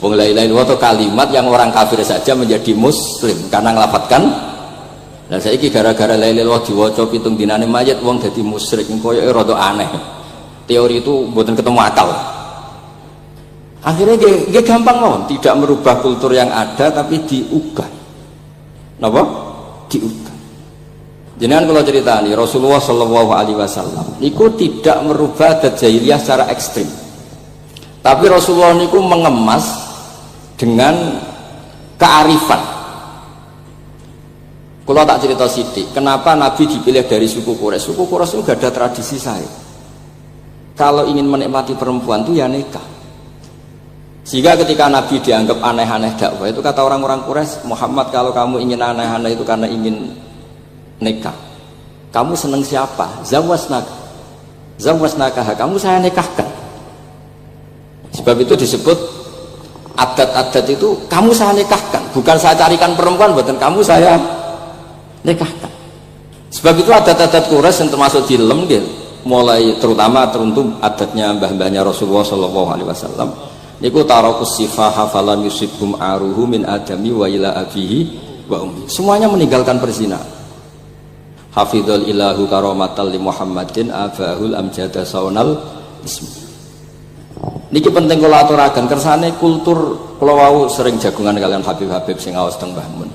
Wong la ilaha illallah itu kalimat yang orang kafir saja menjadi muslim karena nglafatkan. Lah saiki gara-gara la ilaha illallah diwaca pitung dinane mayit wong dadi musyrik koyoke rada aneh. Teori itu mboten ketemu akal. Akhirnya dia gampang mawon, tidak merubah kultur yang ada tapi diubah. Napa? Diubah. Jenengan kalau cerita nih Rasulullah Shallallahu Alaihi Wasallam niku tidak merubah adat jahiliyah secara ekstrim, tapi Rasulullah niku mengemas dengan kearifan. Kalau tak cerita sidik, kenapa Nabi dipilih dari suku Quraisy? Suku Quraisy itu gak ada tradisi saya. Kalau ingin menikmati perempuan itu ya nikah. Sehingga ketika Nabi dianggap aneh-aneh dakwah itu kata orang-orang Quraisy, Muhammad kalau kamu ingin aneh-aneh itu karena ingin nikah. Kamu seneng siapa? Zawasnaka, kamu saya nikahkan. Sebab itu disebut adat-adat itu kamu saya nikahkan, bukan saya carikan perempuan, bukan kamu saya nikahkan. Sebab itu adat-adat Quraisy yang termasuk di lem mulai terutama teruntuk adatnya mbah-mbahnya Rasulullah Shallallahu Alaihi Wasallam. Niku tarakus sifaha falam yusibhum aruhu min adami wa ila abihi wa ummi. Semuanya meninggalkan perzinahan. Hafidhul ilahu karamatal li Muhammadin abahul amjada saunal ismi. Niki penting kula aturaken kersane kultur kula wau sering jagungan kalian Habib-habib sing aos teng Mbah Mun.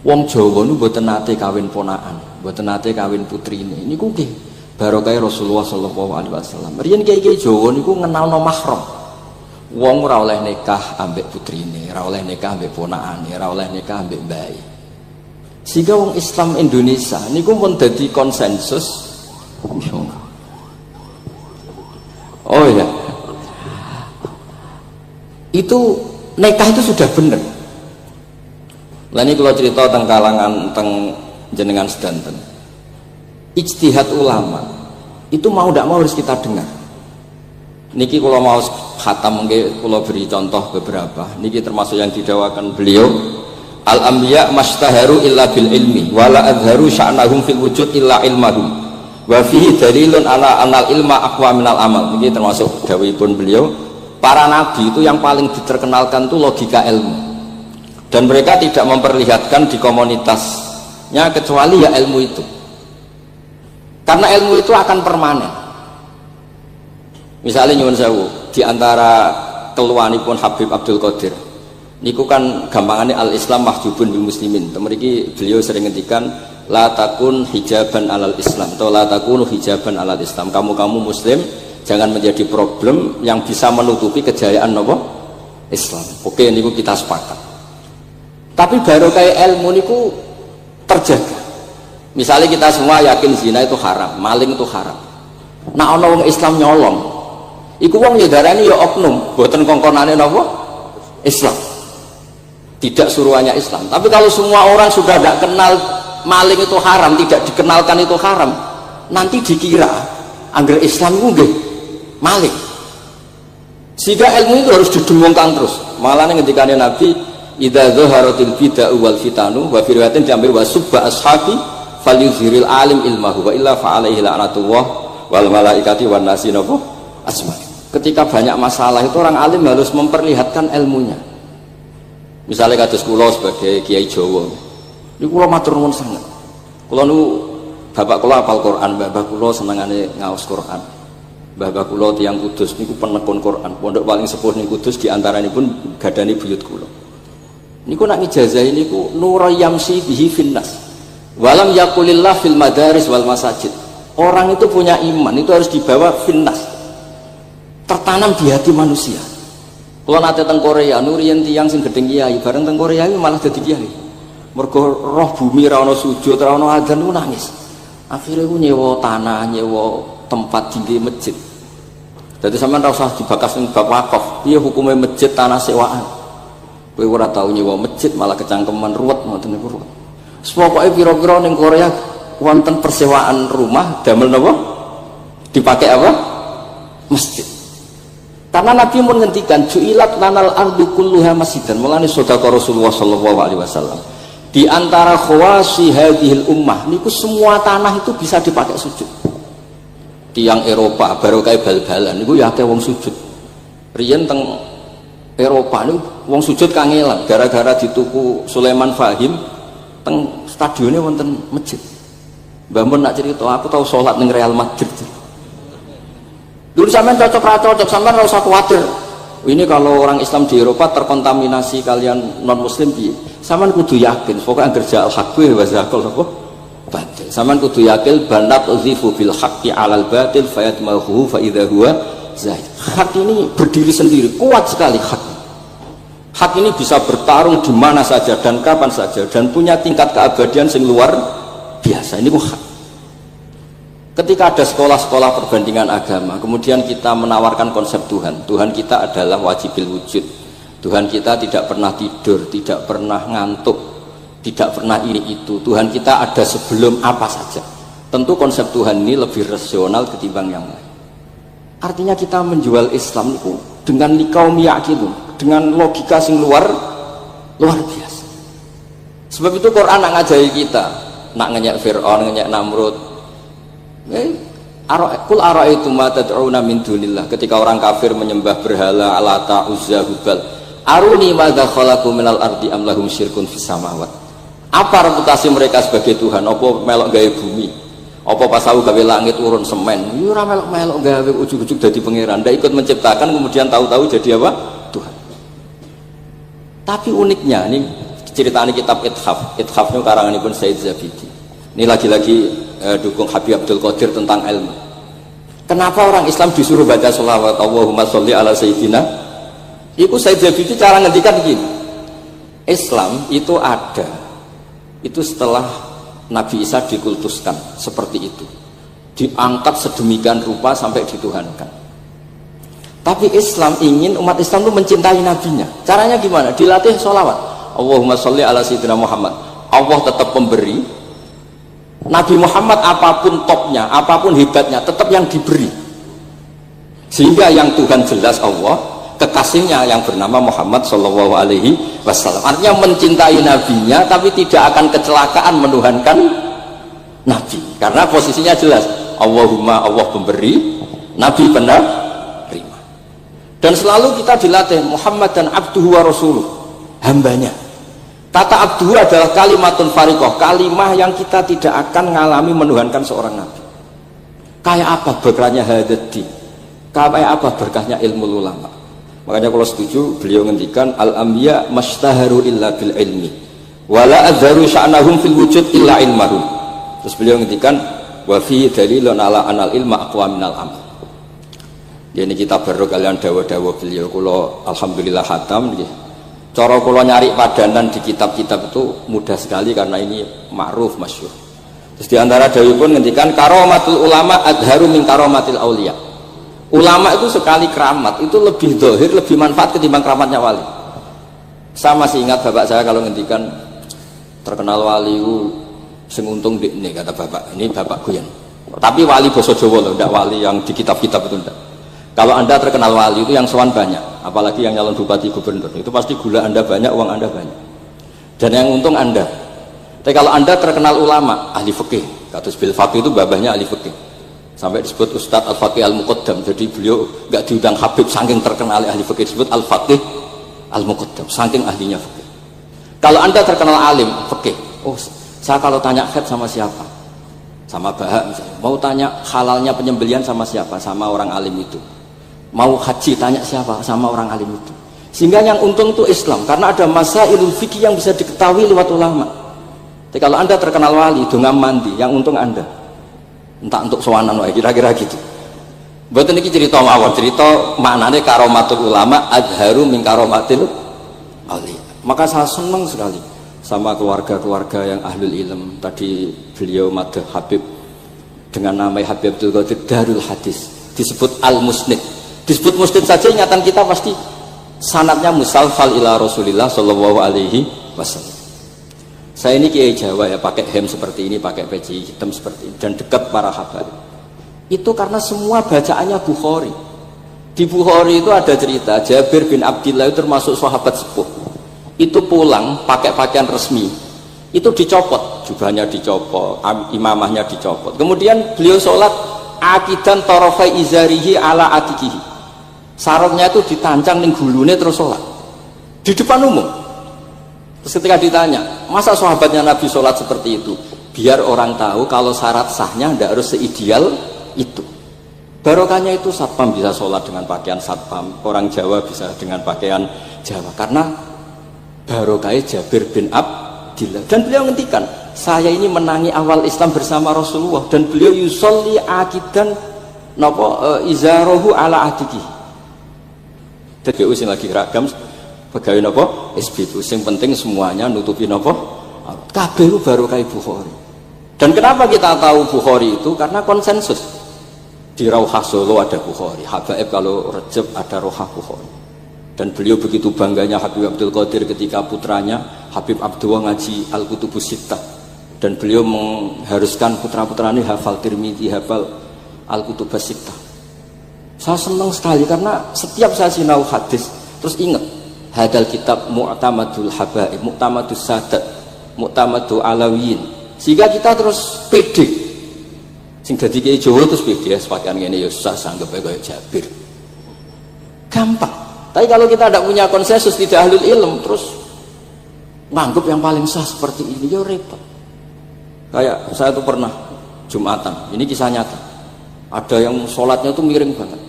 Wong Jawa niku mboten nate kawin ponakan, mboten nate kawin putrine. Niku nggih barokah Rasulullah sallallahu alaihi wasallam. Riyen kiai-kiai Jawa niku ngenalno mahram. Wong ora oleh nikah ambek putrine, ora oleh nikah ambek ponakane, ora oleh nikah ambek mbae. Sehingga wong Islam Indonesia niku pun dadi konsensus. Oh ya. Itu nikah itu sudah benar. Lah ini kalau cerita tentang kalangan tentang jenengan sedanten. Ijtihad ulama itu mau tidak mau harus kita dengar. Niki kalau mau khatam mungkin kalau beri contoh beberapa. Niki termasuk yang didawakan beliau. Al-anbiya mastaharu illa bil ilmi wala adharu sya'nahum fil wujud illa ilmahum wa fihi dalilun ala anal ilma aqwa minal amal. Niki termasuk dawuhipun beliau, para nabi itu yang paling diterkenalkan itu logika ilmu. dan mereka tidak memperlihatkan di komunitasnya kecuali ya ilmu itu, karena ilmu itu akan permanen. Misalnya nyuwun sewu, di antara keluhanipun Habib Abdul Qadir niku kan gampangannya al-Islam mahjubun bil muslimin. Mriki beliau sering ngendikan la takun hijaban alal Islam atau la takunu hijaban alal Islam. Kamu muslim jangan menjadi problem yang bisa menutupi kejayaan nopo Islam. Oke, niku kita sepakat. Tapi baru kayak ilmu niku terjaga. Misalnya kita semua yakin zina itu haram, maling itu haram. Nah ana wong Islam nyolong, iku wong ya darani ya oknum, boten kongkonane napa Islam. Tidak suruhannya Islam. Tapi kalau semua orang sudah tidak kenal maling itu haram, tidak dikenalkan itu haram, nanti dikira angger Islam itu nggih maling. Sehingga ilmu itu harus didengungkan terus. Malah ngendikane Nabi, idza zaharatil bid'ah wal fitanu wa fi riwayatin diambil wa subba ashabi falyuzhiril alim ilmahu wa illa fa alaihi la'natullah wal malaikati wan nasi asma. Ketika banyak masalah itu orang alim harus memperlihatkan ilmunya. Misalnya kados kula sebagai kiai Jawa, niku kula matur nuwun sanget. Kula nu bapak kula hafal Quran, bapak kula senengane ngaos Quran. Bapak kula tiyang Kudus niku penekun Quran. Pondok paling sepuh ning Kudus diantaranipun gadani buyut kula. Niku nak ngijazahi niku nura yamsi bihi finnas. Walam yaqulillah fil madaris wal masajid. Orang itu punya iman itu harus dibawa finnas. Tertanam di hati manusia. Kalau nate teng Korea, nurian tiang sing gedeng kiai, bareng teng Korea itu malah jadi kiai. Mergo roh bumi ra ono sujud, ra ono adzan ku nangis. Akhirnya ku nyewa tanah, nyewa tempat tinggi masjid. Jadi sampean ra usah dibakas ning bab wakaf. Piye hukume masjid tanah sewaan? Kowe ora tau nyewa masjid malah kecangkeman ruwet ngoten niku ruwet. Pokoke pira-pira ning Korea wonten persewaan rumah damel napa? Dipakai apa? Masjid. Karena Nabi menghentikan ju'ilat lanal ardu kulluha masjidan. Mulane sedekah Rasulullah sallallahu alaihi wasallam. Di antara khawasi hadhil ummah niku semua tanah itu bisa dipakai sujud. Tiang Eropa baru kayak bal-balan niku ya akeh wong sujud. Riyen teng Eropa niku wong sujud kangelan gara-gara dituku Sulaiman Fahim teng stadionnya wonten masjid. Mbah mun nak cerita aku tahu salat ning Real Madrid. Dulu sampean cocok, sampean ora usah khawatir. Ini kalau orang Islam di Eropa terkontaminasi kalian non muslim piye? Sampean kudu yakin, pokoknya angger ja'al haqqi wa zaqal apa? Batil. Sampean kudu yakin banat uzifu bil haqqi 'alal batil fayatmahu fa idza huwa zahid. Hak ini berdiri sendiri, kuat sekali hak. Hak ini bisa bertarung di mana saja dan kapan saja dan punya tingkat keabadian sing luar biasa. Ini hak. Ketika ada sekolah-sekolah perbandingan agama, kemudian kita menawarkan konsep Tuhan. Tuhan kita adalah wajibil wujud. Tuhan kita tidak pernah tidur, tidak pernah ngantuk, tidak pernah ini itu. Tuhan kita ada sebelum apa saja. Tentu konsep Tuhan ini lebih rasional ketimbang yang lain. Artinya kita menjual Islam itu dengan likaum yakin, dengan logika sing luar biasa. Sebab itu Quran nak ngajari kita, nak ngenyek Fir'aun, ngenyek Namrud. Kul ara'aitum ma tad'una min dunillah. Ketika orang kafir menyembah berhala Lata, Uzza, Hubal, aruni madza khalaqu minal ardi am lahum syirkun fis samawat. Apa reputasi mereka sebagai Tuhan? Apa melok gawe bumi? Apa pas tahu gawe langit urun semen? Yo ora melok gawe ujug-ujug dadi pangeran, ndak ikut menciptakan kemudian tahu-tahu jadi apa? Tuhan. Tapi uniknya ini ceritanya kitab Ithaf. Ithaf itu karanganipun Said Zabidi. Ini lagi-lagi dukung Habib Abdul Qadir tentang ilmu. Kenapa orang Islam disuruh baca sholawat Allahumma sholli ala sayyidina? Itu Said Zabidi cara ngendikan begini. Islam itu ada, itu setelah Nabi Isa dikultuskan seperti itu, diangkat sedemikian rupa sampai dituhankan. Tapi Islam ingin umat Islam itu mencintai nabinya. Caranya gimana? Dilatih sholawat Allahumma sholli ala sayyidina Muhammad. Allah tetap pemberi. Nabi Muhammad apapun topnya, apapun hebatnya, tetap yang diberi. Sehingga yang Tuhan jelas Allah, kekasihnya yang bernama Muhammad Shallallahu Alaihi Wasallam. Artinya mencintai nabinya, tapi tidak akan kecelakaan menuhankan nabi. Karena posisinya jelas, Allahumma Allah pemberi, Nabi penerima. Dan selalu kita dilatih Muhammad dan abduhu wa rasuluh, hambanya. Tata abdu adalah kalimatun fariqah, kalimah yang kita tidak akan mengalami menuhankan seorang nabi. Kayak apa berkahnya hadati, kayak apa berkahnya ilmu ulama. Makanya kalau setuju beliau ngendikan al-anbiya mastaharu illa bil ilmi wala adharu sya'nahum fil wujud illa ilmahum. Terus beliau ngendikan wa fi dalilun ala anal ilma aqwa minal amal. Ini kita baru kalian dawa-dawa beliau kula alhamdulillah khatam nggih. Cara kula nyari padanan di kitab-kitab itu mudah sekali karena ini ma'ruf masyhur. Terus di antara dawuhipun ngendikan karamatul ulama adharu min karamatil auliya. Ulama itu sekali keramat itu lebih zahir, lebih manfaat ketimbang keramatnya wali. Saya masih ingat bapak saya kalau ngendikan terkenal wali itu sing untung ini kata bapak. Ini bapak Guyan. Tapi wali basa Jawa loh, tidak wali yang di kitab-kitab itu tidak. Kalau anda terkenal wali itu yang sowan banyak, apalagi yang nyalon bupati gubernur, itu pasti gula anda banyak, uang anda banyak, dan yang untung anda. Tapi kalau anda terkenal ulama, ahli fikih, katus bil faqih itu babahnya ahli fikih, sampai disebut Ustadz Al-Faqih Al-Muqaddam. Jadi beliau nggak diundang Habib saking terkenal ahli fikih, disebut Al-Faqih Al-Muqaddam, saking ahlinya fikih. Kalau anda terkenal alim fikih, oh saya kalau tanya khed sama siapa? Sama Bahak misalnya. Mau tanya halalnya penyembelian sama siapa? Sama orang alim itu. Mau haji tanya siapa? Sama orang alim itu. Sehingga yang untung itu Islam, karena ada masailul fikih yang bisa diketahui lewat ulama. Jadi kalau anda terkenal wali dengan mandi, yang untung anda entah untuk sowanan wae kira-kira gitu. Mboten iki cerita mawon, cerita maknane karomatul ulama adharu min karomatil auliya. Maka saya senang sekali sama keluarga-keluarga yang ahlul ilm. Tadi beliau madah Habib dengan nama Habib Abdul Qadir Darul Hadis, disebut Al-Musnid. Disebut musnid saja ingatan kita pasti sanadnya musalfal ila Rasulillah sallallahu alaihi wasallam. Saya ini kiai Jawa ya, pakai hem seperti ini, pakai peci hitam seperti ini, dan dekat para habaib. Itu karena semua bacaannya Bukhari. Di Bukhari itu ada cerita Jabir bin Abdillah itu termasuk sahabat sepuh. Itu pulang pakai pakaian resmi. Itu dicopot, jubahnya dicopot, imamahnya dicopot. Kemudian beliau sholat akidan tarafai izarihi ala atikihi. Sarungnya itu ditancang ning gulune terus sholat di depan umum. Terus ketika ditanya, masa sahabatnya Nabi sholat seperti itu? Biar orang tahu kalau syarat sahnya tidak harus seideal itu. Barokahnya itu satpam bisa sholat dengan pakaian satpam, orang Jawa bisa dengan pakaian Jawa, karena barokahnya Jabir bin Abdillah. Dan beliau ngendikan, saya ini menangi awal Islam bersama Rasulullah, dan beliau yusolli akidan izarohu ala atikihi. Jadi usin lagi ragam pegawai nopo SBU, yang penting semuanya nutupi nopo kabeh barokah Bukhari. Dan kenapa kita tahu Bukhari itu? Karena konsensus di Rauhah Solo ada Bukhari, Habaib kalau Rejab ada Rauhah Bukhari. Dan beliau begitu bangganya Habib Abdul Qadir ketika putranya Habib Abdullah ngaji Al-Kutubus Sittah, dan beliau mengharuskan putra-putranya hafal Tirmidzi, hafal Al-Kutubus Sittah. Saya senang sekali karena setiap saya sinau hadis terus ingat hadal kitab mu'tamadul habaib, mu'tamadus sadat, mu'tamadul alawiyin, sehingga kita terus pede. Sing dadi kiai Jawa terus pede ya sepakaian ngene ya susah sanggep kaya Jabir. Gampang. Tapi kalau kita tidak punya konsensus, tidak ahlul ilm, terus nganggep yang paling sah seperti ini ya repot. Kayak saya tuh pernah Jumatan, ini kisah nyata. Ada yang sholatnya tuh miring banget.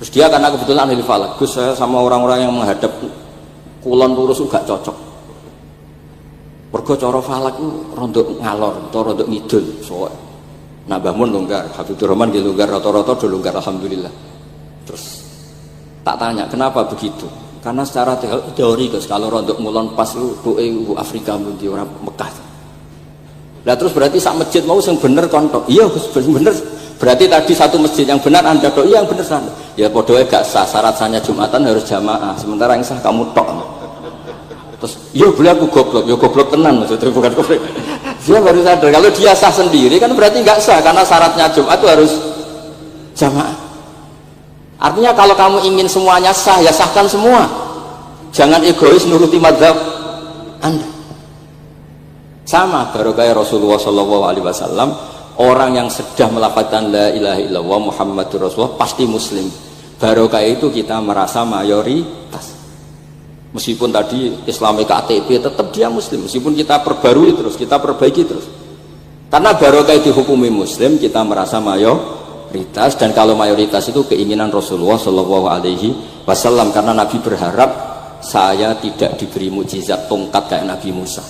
Terus dia karena kebetulan ahli falak, Gus saya sama orang-orang yang menghadap kulon lurus gak cocok. Mergo cara falak itu rondok ngalor atau rondok ngidul. So, nah bangun longgar, Habibur Rahman dia longgar, rata-rata udah longgar alhamdulillah. Terus tak tanya kenapa begitu? Karena secara teori Gus kalau rondok ngulon pas itu doa Afrika di orang Mekah. Lah terus berarti sak masjid mau yang bener kontok. Iya Gus bener. Berarti tadi satu masjid yang benar anda doi yang benar sana. Ya podoe gak sah, syarat sahnya Jumatan harus jamaah. Sementara yang sah kamu tok. Terus, iya boleh aku goblok, ya goblok tenan maksudnya bukan goblok. Dia baru sadar kalau dia sah sendiri kan berarti nggak sah karena syaratnya Jumat itu harus jamaah. Artinya kalau kamu ingin semuanya sah ya sahkan semua. Jangan egois nuruti mazhab Anda. Sama barokah Rasulullah SAW. Orang yang sudah melafazkan la ilaha illallah Muhammadur Rasulullah pasti muslim. Barokah itu kita merasa mayoritas. Meskipun tadi Islami KTP tetap dia muslim, meskipun kita perbarui terus, kita perbaiki terus. Karena barokah dihukumi muslim, kita merasa mayoritas, dan kalau mayoritas itu keinginan Rasulullah Shallallahu Alaihi Wasallam, karena Nabi berharap saya tidak diberi mukjizat tongkat kayak Nabi Musa.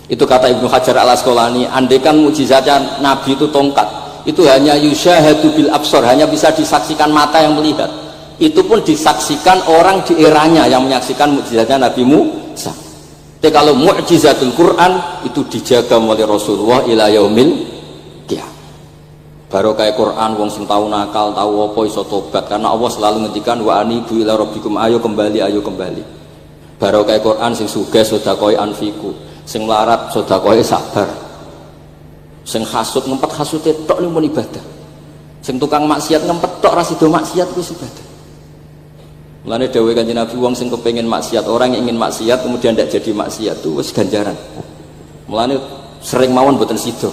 Itu kata Ibnu Hajar Al Asqalani, andaikan mukjizatnya Nabi itu tongkat, itu hanya yusyahadu bil absor, hanya bisa disaksikan mata yang melihat. Itu pun disaksikan orang di eranya yang menyaksikan mukjizatnya Nabi Musa. Tapi kalau mukjizatul Quran itu dijaga oleh Rasulullah ila yaumil qiyamah. Barokah Quran wong sing tau nakal, tau apa iso tobat, karena Allah selalu ngendikan wa anibu ila rabbikum, ayo kembali, ayo kembali. Barokah Quran sing sugih sedekah anfiku, sing melarat sedekah sabar. Sing hasud ngempet hasute tok ning mun ibadah. Sing tukang maksiat ngempet tok ra sida maksiat kuwi ibadah. Mulane dawuh Kanjeng Nabi, wong sing kepengin maksiat, orang yang ingin maksiat kemudian tidak jadi maksiat itu wis ganjaran. Mulane sering mawon mboten sida.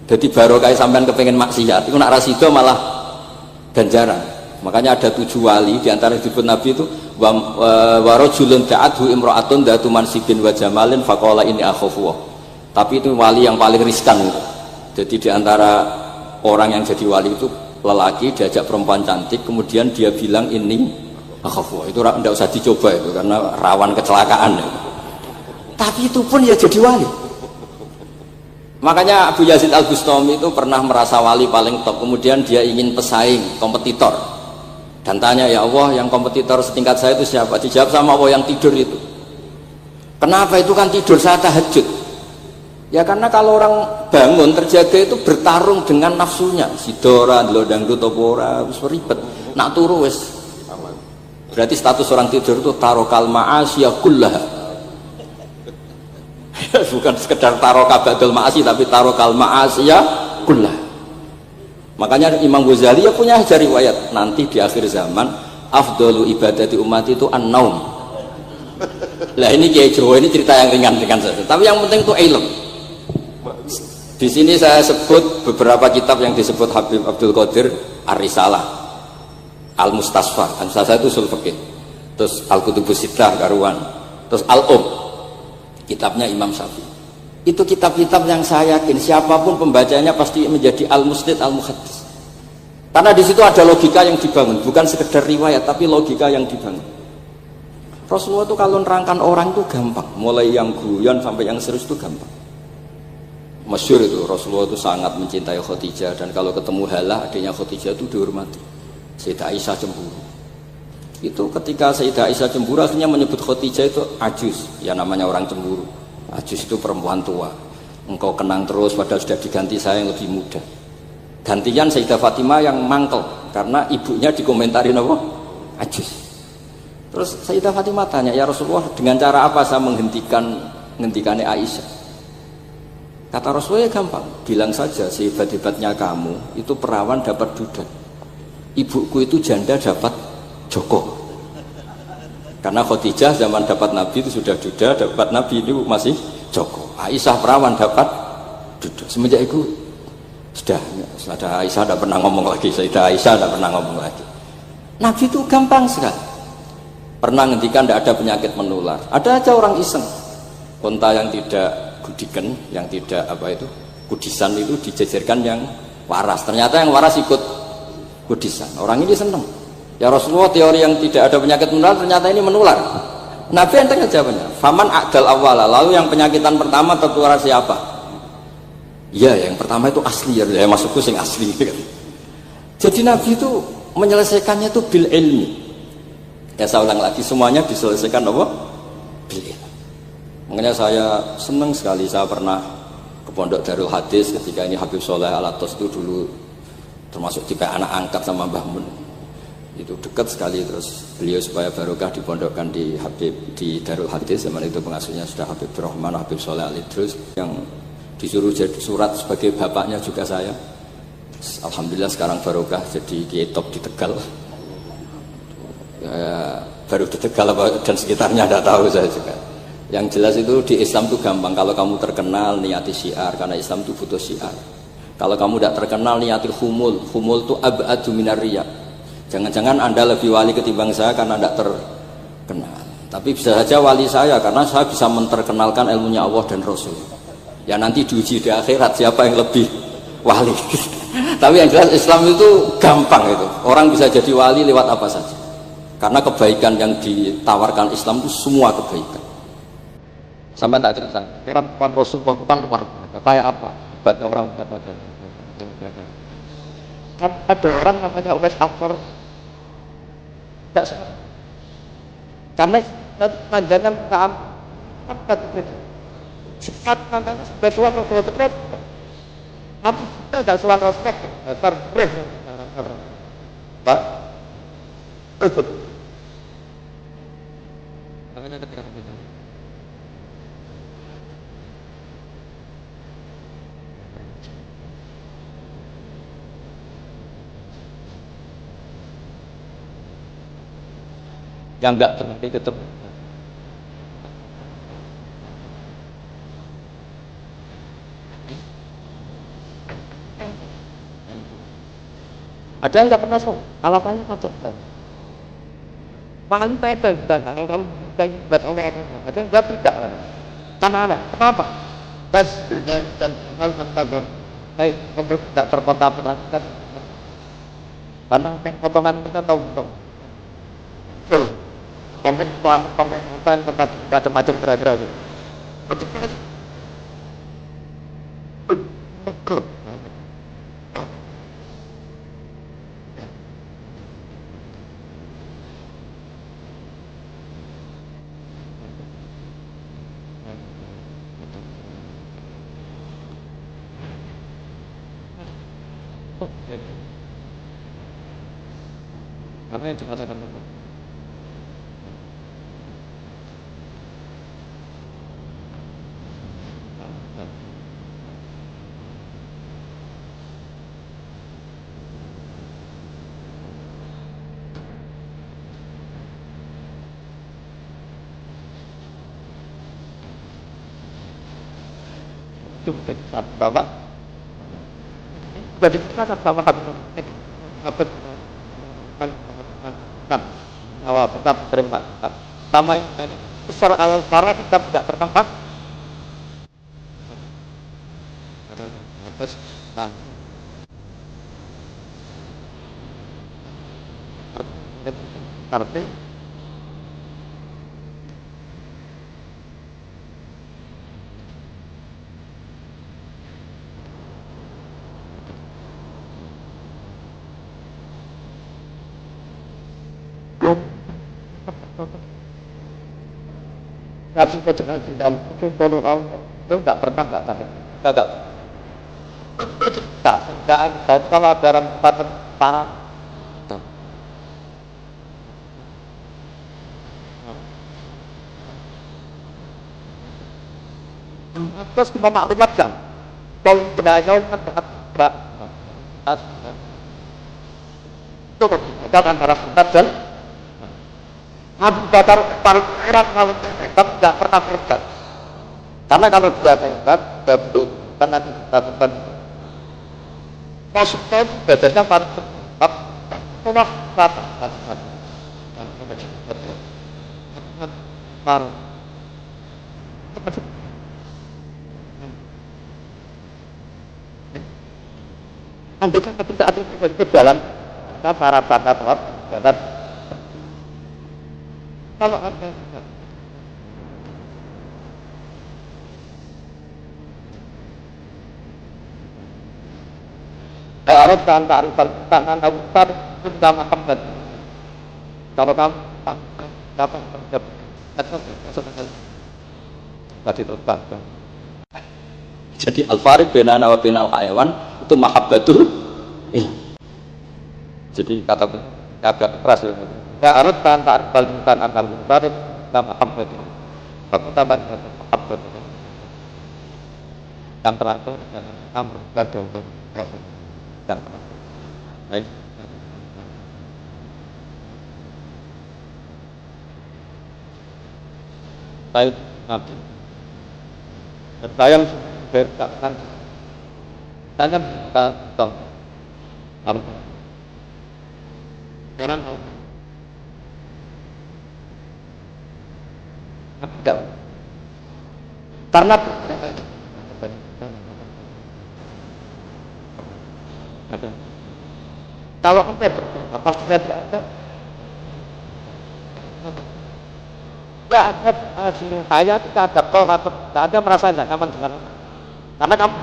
Jadi barokah sampean kepengin maksiat, itu nak ra sida malah ganjaran. Makanya ada 7 wali di antara disebut Nabi itu wa rajulun da'athu imra'atun datu mansibin wa jamalin faqala inni akhafu. Tapi itu wali yang paling riskan itu. Jadi di antara orang yang jadi wali itu lelaki diajak perempuan cantik, kemudian dia bilang ini akhafu. Itu tidak usah dicoba itu karena rawan kecelakaan itu. Tapi itu pun ya jadi wali. Makanya Abu Yazid Al-Bustami itu pernah merasa wali paling top, kemudian dia ingin pesaing, kompetitor, dan tanya, ya Allah, yang kompetitor setingkat saya itu siapa? Dijawab sama Allah, yang tidur itu. Kenapa? Itu kan tidur saya tahajud. Ya karena kalau orang bangun terjaga itu bertarung dengan nafsunya, sidora, dangdut, topora, ribet. Nak turu wis aman. Berarti status orang tidur itu tarokal ma'asiyah kullaha. Bukan sekedar taroka ba'dal ma'asi, tapi tarokal ma'asiyah kullaha. Makanya Imam Ghazali ya punya riwayat, nanti di akhir zaman afdalu ibadati umat itu an-naum. Lah ini Kiai Jawa ini cerita yang ringan-ringan saja, tapi yang penting itu ilmu. Di sini saya sebut beberapa kitab yang disebut Habib Abdul Qadir Ar-Risalah, Al-Mustasfa. Al-Mustasfa itu usul fikih. Terus Al-Kutubus Sittah karuan. Terus kitabnya Imam Syafi'i. Itu kitab-kitab yang saya yakin siapapun pembacanya pasti menjadi al-musnid al-muhaddis. Karena di situ ada logika yang dibangun, bukan sekedar riwayat tapi logika yang dibangun. Rasulullah itu kalau nerangkan orang itu gampang, mulai yang guyon sampai yang serius itu gampang. Masyhur itu Rasulullah itu sangat mencintai Khadijah, dan kalau ketemu Halah adiknya Khadijah itu dihormati. Sayyidah Aisyah cemburu. Itu ketika Sayyidah Aisyah cemburu akhirnya menyebut Khadijah itu ajus, ya namanya orang cemburu. Ajus itu perempuan tua. Engkau kenang terus padahal sudah diganti saya yang lebih muda. Gantian Sayyidah Fatimah yang mangkel karena ibunya dikomentari apa? Ajus. Terus Sayyidah Fatimah tanya, ya Rasulullah, dengan cara apa saya menghentikannya Aisyah? Kata Rasulullah, gampang, bilang saja sehebat-hebatnya kamu itu perawan dapat duda, ibuku itu janda dapat joko. Karena Khadijah zaman dapat Nabi itu sudah duda, dapat Nabi itu masih joko. Aisyah perawan dapat duda. Semenjak itu sudah Aisyah tidak pernah ngomong lagi, Sayyidah Aisyah tidak pernah ngomong lagi. Nabi itu gampang sekali. Pernah ngendikan tidak ada penyakit menular. Ada aja orang iseng, konta yang tidak gudikan, yang tidak kudisan itu dijejerkan yang waras. Ternyata yang waras ikut kudisan. Orang ini senang. Ya Rasulullah, teori yang tidak ada penyakit menular ternyata ini menular. Nabi enteng jawabnya. Faman akdal awala, lalu yang penyakitan pertama tertular siapa? Ya, yang pertama itu asli ya, maksudku sing asli. Jadi Nabi itu menyelesaikannya itu bil ilmi. Ya saya ulang lagi, semuanya diselesaikan apa? Bil ilmi. Makanya saya senang sekali, saya pernah ke Pondok Darul Hadis ketika ini Habib Soleh Al-Atos itu dulu termasuk tipe anak angkat sama Mbah Mun. Itu dekat sekali, terus beliau supaya barokah dipondokkan di Darul Hadis. Zaman itu pengasuhnya sudah Habib Rahman, Habib Soleh Al-Idrus, yang disuruh jadi surat sebagai bapaknya juga saya. Alhamdulillah sekarang barokah jadi kiai top di Tegal. Ya, baru di Tegal dan sekitarnya tidak tahu saya juga. Yang jelas itu di Islam itu gampang. Kalau kamu terkenal niati syiar, karena Islam itu butuh syiar. Kalau kamu tidak terkenal niati humul itu ab'adu minar riya. Jangan-jangan Anda lebih wali ketimbang saya karena tidak terkenal. Tapi bisa saja wali saya karena saya bisa menterkenalkan ilmunya Allah dan Rasul. Ya nanti diuji di akhirat siapa yang lebih wali. Tapi yang jelas Islam itu gampang itu. Orang bisa jadi wali lewat apa saja. Karena kebaikan yang ditawarkan Islam itu semua kebaikan. Sampai tak cerita. Kan Rasul kan luar biasa. Kayak apa? Ibadah orang kan ada orang namanya Uwais Akbar. Tidak salah. Karena panjangan kan sifat namanya sebagai orang apa kita tidak suara respect terbreh Pak betul yang enggak nanti tetap ada yang nggak pernah show alasannya satu paling pede kalau kamu buat oleh ada yang nggak tidak karena ada kenapa tes dan hal tabur tidak terkontaminasi karena potongan kita tahu komen macam-macam kira-kira karena yang dikatakan itu saat bapak berarti kita sama apa kan awal tetap terima sama yang tadi secara alam tetap tidak tertangkap terus nah arti tapi dengan tidak mungkin kalau kamu itu nggak pernah nggak gagal nggak kalau dalam para terus kita maklumatkan kalau tidak jauh kan itu kan antara kita dan Abu Bakar paling orang kalau hebat nggak pernah hebat karena kalau dia hebat baru karena kita maksudnya badannya paling hebat rumah rata marah andai kan kita ada di jalan kita para bakat jalan kalau ada Arab dan tarifan tangan Abu Bakar sudah Muhammad kalau kamu dapat tadi terbang jadi al-farid bainana wa bainal hayawan itu mahabbatul jadi kata agak keras ya arut tan tarifan akan tarik nama Muhammad aku tambah Muhammad yang teratur dan amr kado dan baik saya nanti saya berkatakan saya berkata apa sekarang Enggak. Karena ada. Kalau apa ada? Enggak ada saya tidak ada kok tidak ada merasa tidak nyaman dengan karena kamu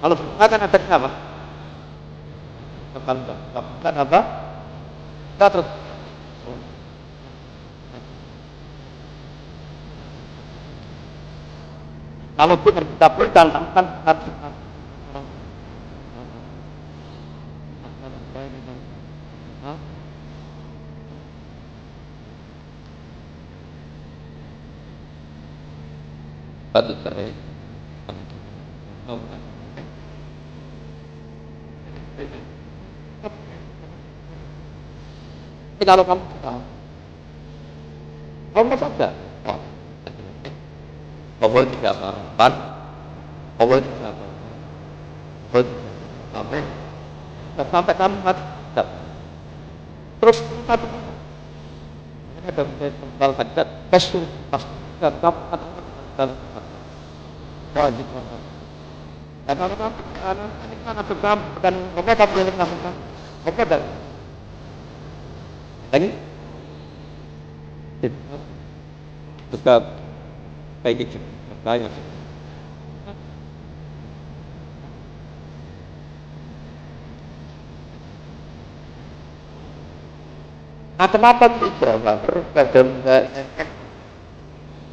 kalau berbunga kan ada apa? Kan apa? Kita terus kalau pun kita pun kan patut saya kalau kamu kamu saja kamu tidak apa kamu tidak apa sampai kamu terus ada tempat padat pesu kamu wajib dan kalau ini kan ada kamu dan mereka boleh melakukan mereka ada lagi tetap kayak gitu kayak macam-macam itu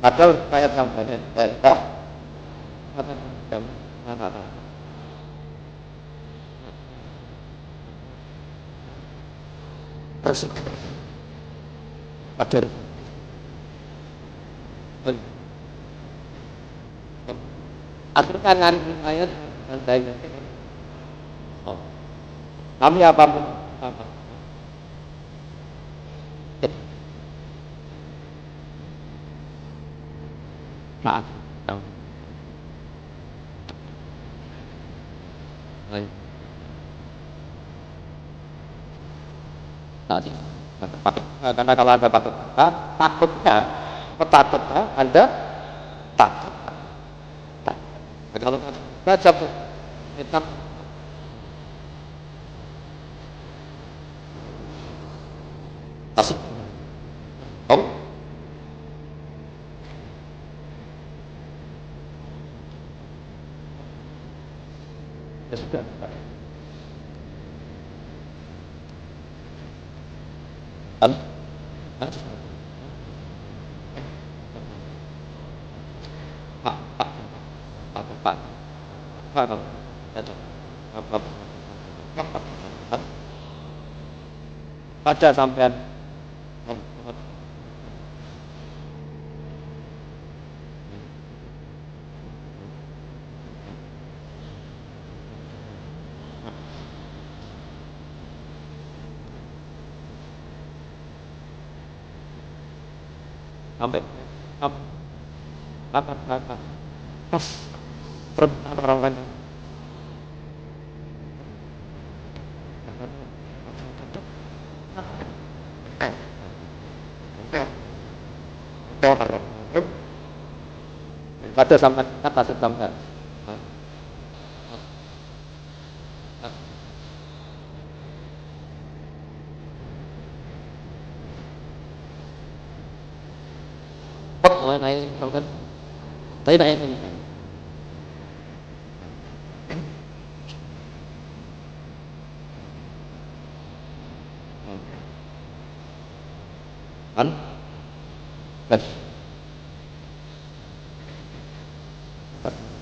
ada kayak sampai terus ada aturkan dengan ayat dan kami apapun maaf tadi karena kalau ada takutnya Anda takut kalau baca hitam tasik ya sudah pada sampean sampai pas orang lain ada sampai kata sampai này không thích tới đây anh mình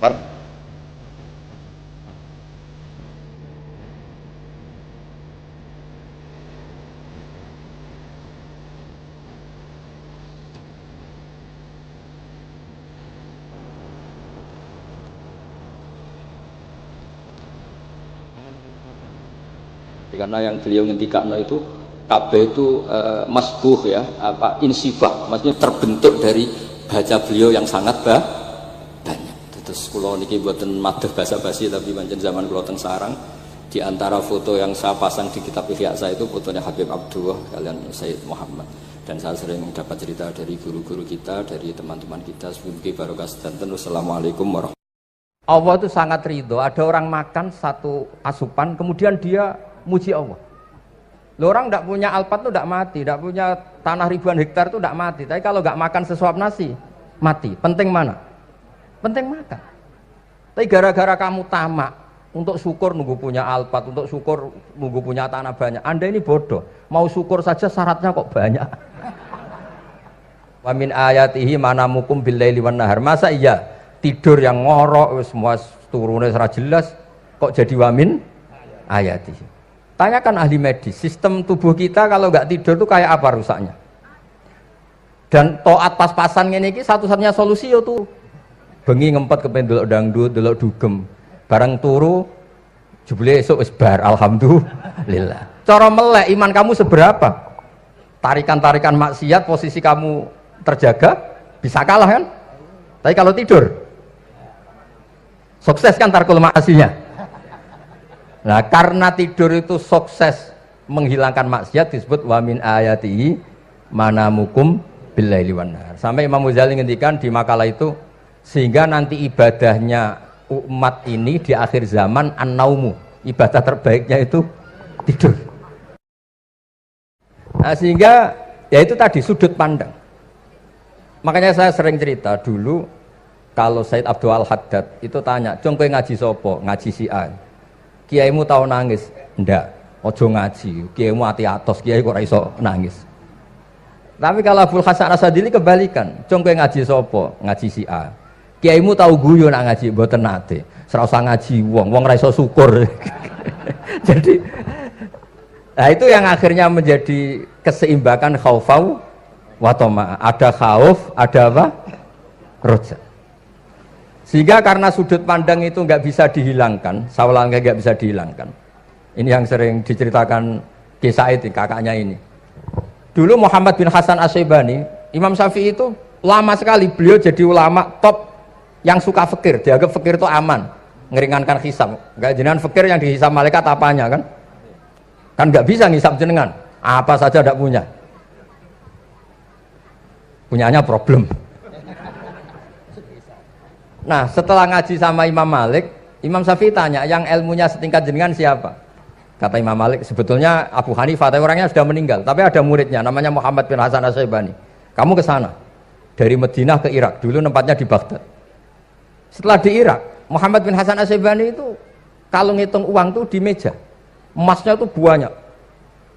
bắt karena yang beliau ngendikan itu Ka'bah itu masbuh ya, apa insifah, maksudnya terbentuk dari baca beliau yang sangat banyak. Terus kula niki mboten madhep basa-basi tapi pancen zaman kula teng sarang Di antara foto yang saya pasang di kitab Ihya saya itu fotonya Habib Abdullah kalian Sayyid Muhammad. Dan saya sering dapat cerita dari guru-guru kita, dari teman-teman kita. Semoga barokah sedanten. Wassalamualaikum warahmatullahi wabarakatuh. Allah itu sangat ridho. Ada orang makan satu asupan, kemudian dia muji Allah. Loh, orang tidak punya alpat itu tidak mati, tidak punya tanah ribuan hektar itu tidak mati. Tapi kalau nggak makan sesuap nasi, mati. Penting mana? Penting makan. Tapi gara-gara kamu tamak, untuk syukur nunggu punya alpat, untuk syukur nunggu punya tanah banyak. Anda ini bodoh. Mau syukur saja syaratnya kok banyak. Wa min ayatihi manamukum billaili wan nahar. Masa iya tidur yang ngorok semua turunnya secara jelas kok jadi wamin ayatihi. Tanyakan ahli medis, sistem tubuh kita kalau nggak tidur itu kayak apa rusaknya? Dan toat pas-pasan ini satu-satunya solusi itu bengi ngempet kepen delok dangdut, delok dugem. Barang turu jebule esuk wis bar alhamdulillah. Cara melek iman kamu seberapa? Tarikan-tarikan maksiat posisi kamu terjaga bisa kalah kan? Tapi kalau tidur sukses kan tarkul maksinya. Nah, karena tidur itu sukses menghilangkan maksiat disebut wa min ayatihi manamukum billaili wan nahar. Sampai Imam Ghazali ngendikan di makalah itu sehingga nanti ibadahnya umat ini di akhir zaman an-naumu, ibadah terbaiknya itu tidur. Nah, sehingga ya itu tadi sudut pandang. Makanya saya sering cerita dulu kalau Said Abdul Al-Haddad itu tanya, "Cung kowe ngaji sopo?" Ngaji si A. Kiaimu tahu nangis? Ndak. Ojo ngaji. Kiaimu ati atos, kiai kok ora iso nangis. Tapi kalau Abdul Hasan Asadili kebalikan, "Cung kowe ngaji sopo?" Ngaji si A. Kiaimu tahu guyu nak ngaji mboten nate. Ora usah ngaji wong ra iso syukur. Jadi nah itu yang akhirnya menjadi keseimbangan khaufau wa tama. Ada khauf, ada apa? Roja. Sehingga karena sudut pandang itu nggak bisa dihilangkan, sawalangnya nggak bisa dihilangkan. Ini yang sering diceritakan Kisah itu kakaknya ini. Dulu Muhammad bin Hasan As-Syaibani, Imam Syafi'i itu lama sekali beliau jadi ulama top yang suka fikir, dianggap fikir itu aman, ngeringankan hisab. Enggak jenengan fikir yang dihisab malaikat apanya kan? Kan nggak bisa ngisab jenengan, apa saja tidak punya. Punyanya problem. Nah, setelah ngaji sama Imam Malik, Imam Syafi'i tanya, yang ilmunya setingkat jenengan siapa? Kata Imam Malik, sebetulnya Abu Hanifah, tapi orangnya sudah meninggal, tapi ada muridnya, namanya Muhammad bin Hasan As-Syaibani. Kamu ke sana, dari Madinah ke Irak, dulu tempatnya di Baghdad. Setelah di Irak, Muhammad bin Hasan As-Syaibani itu kalau ngitung uang tuh di meja, emasnya tuh banyak,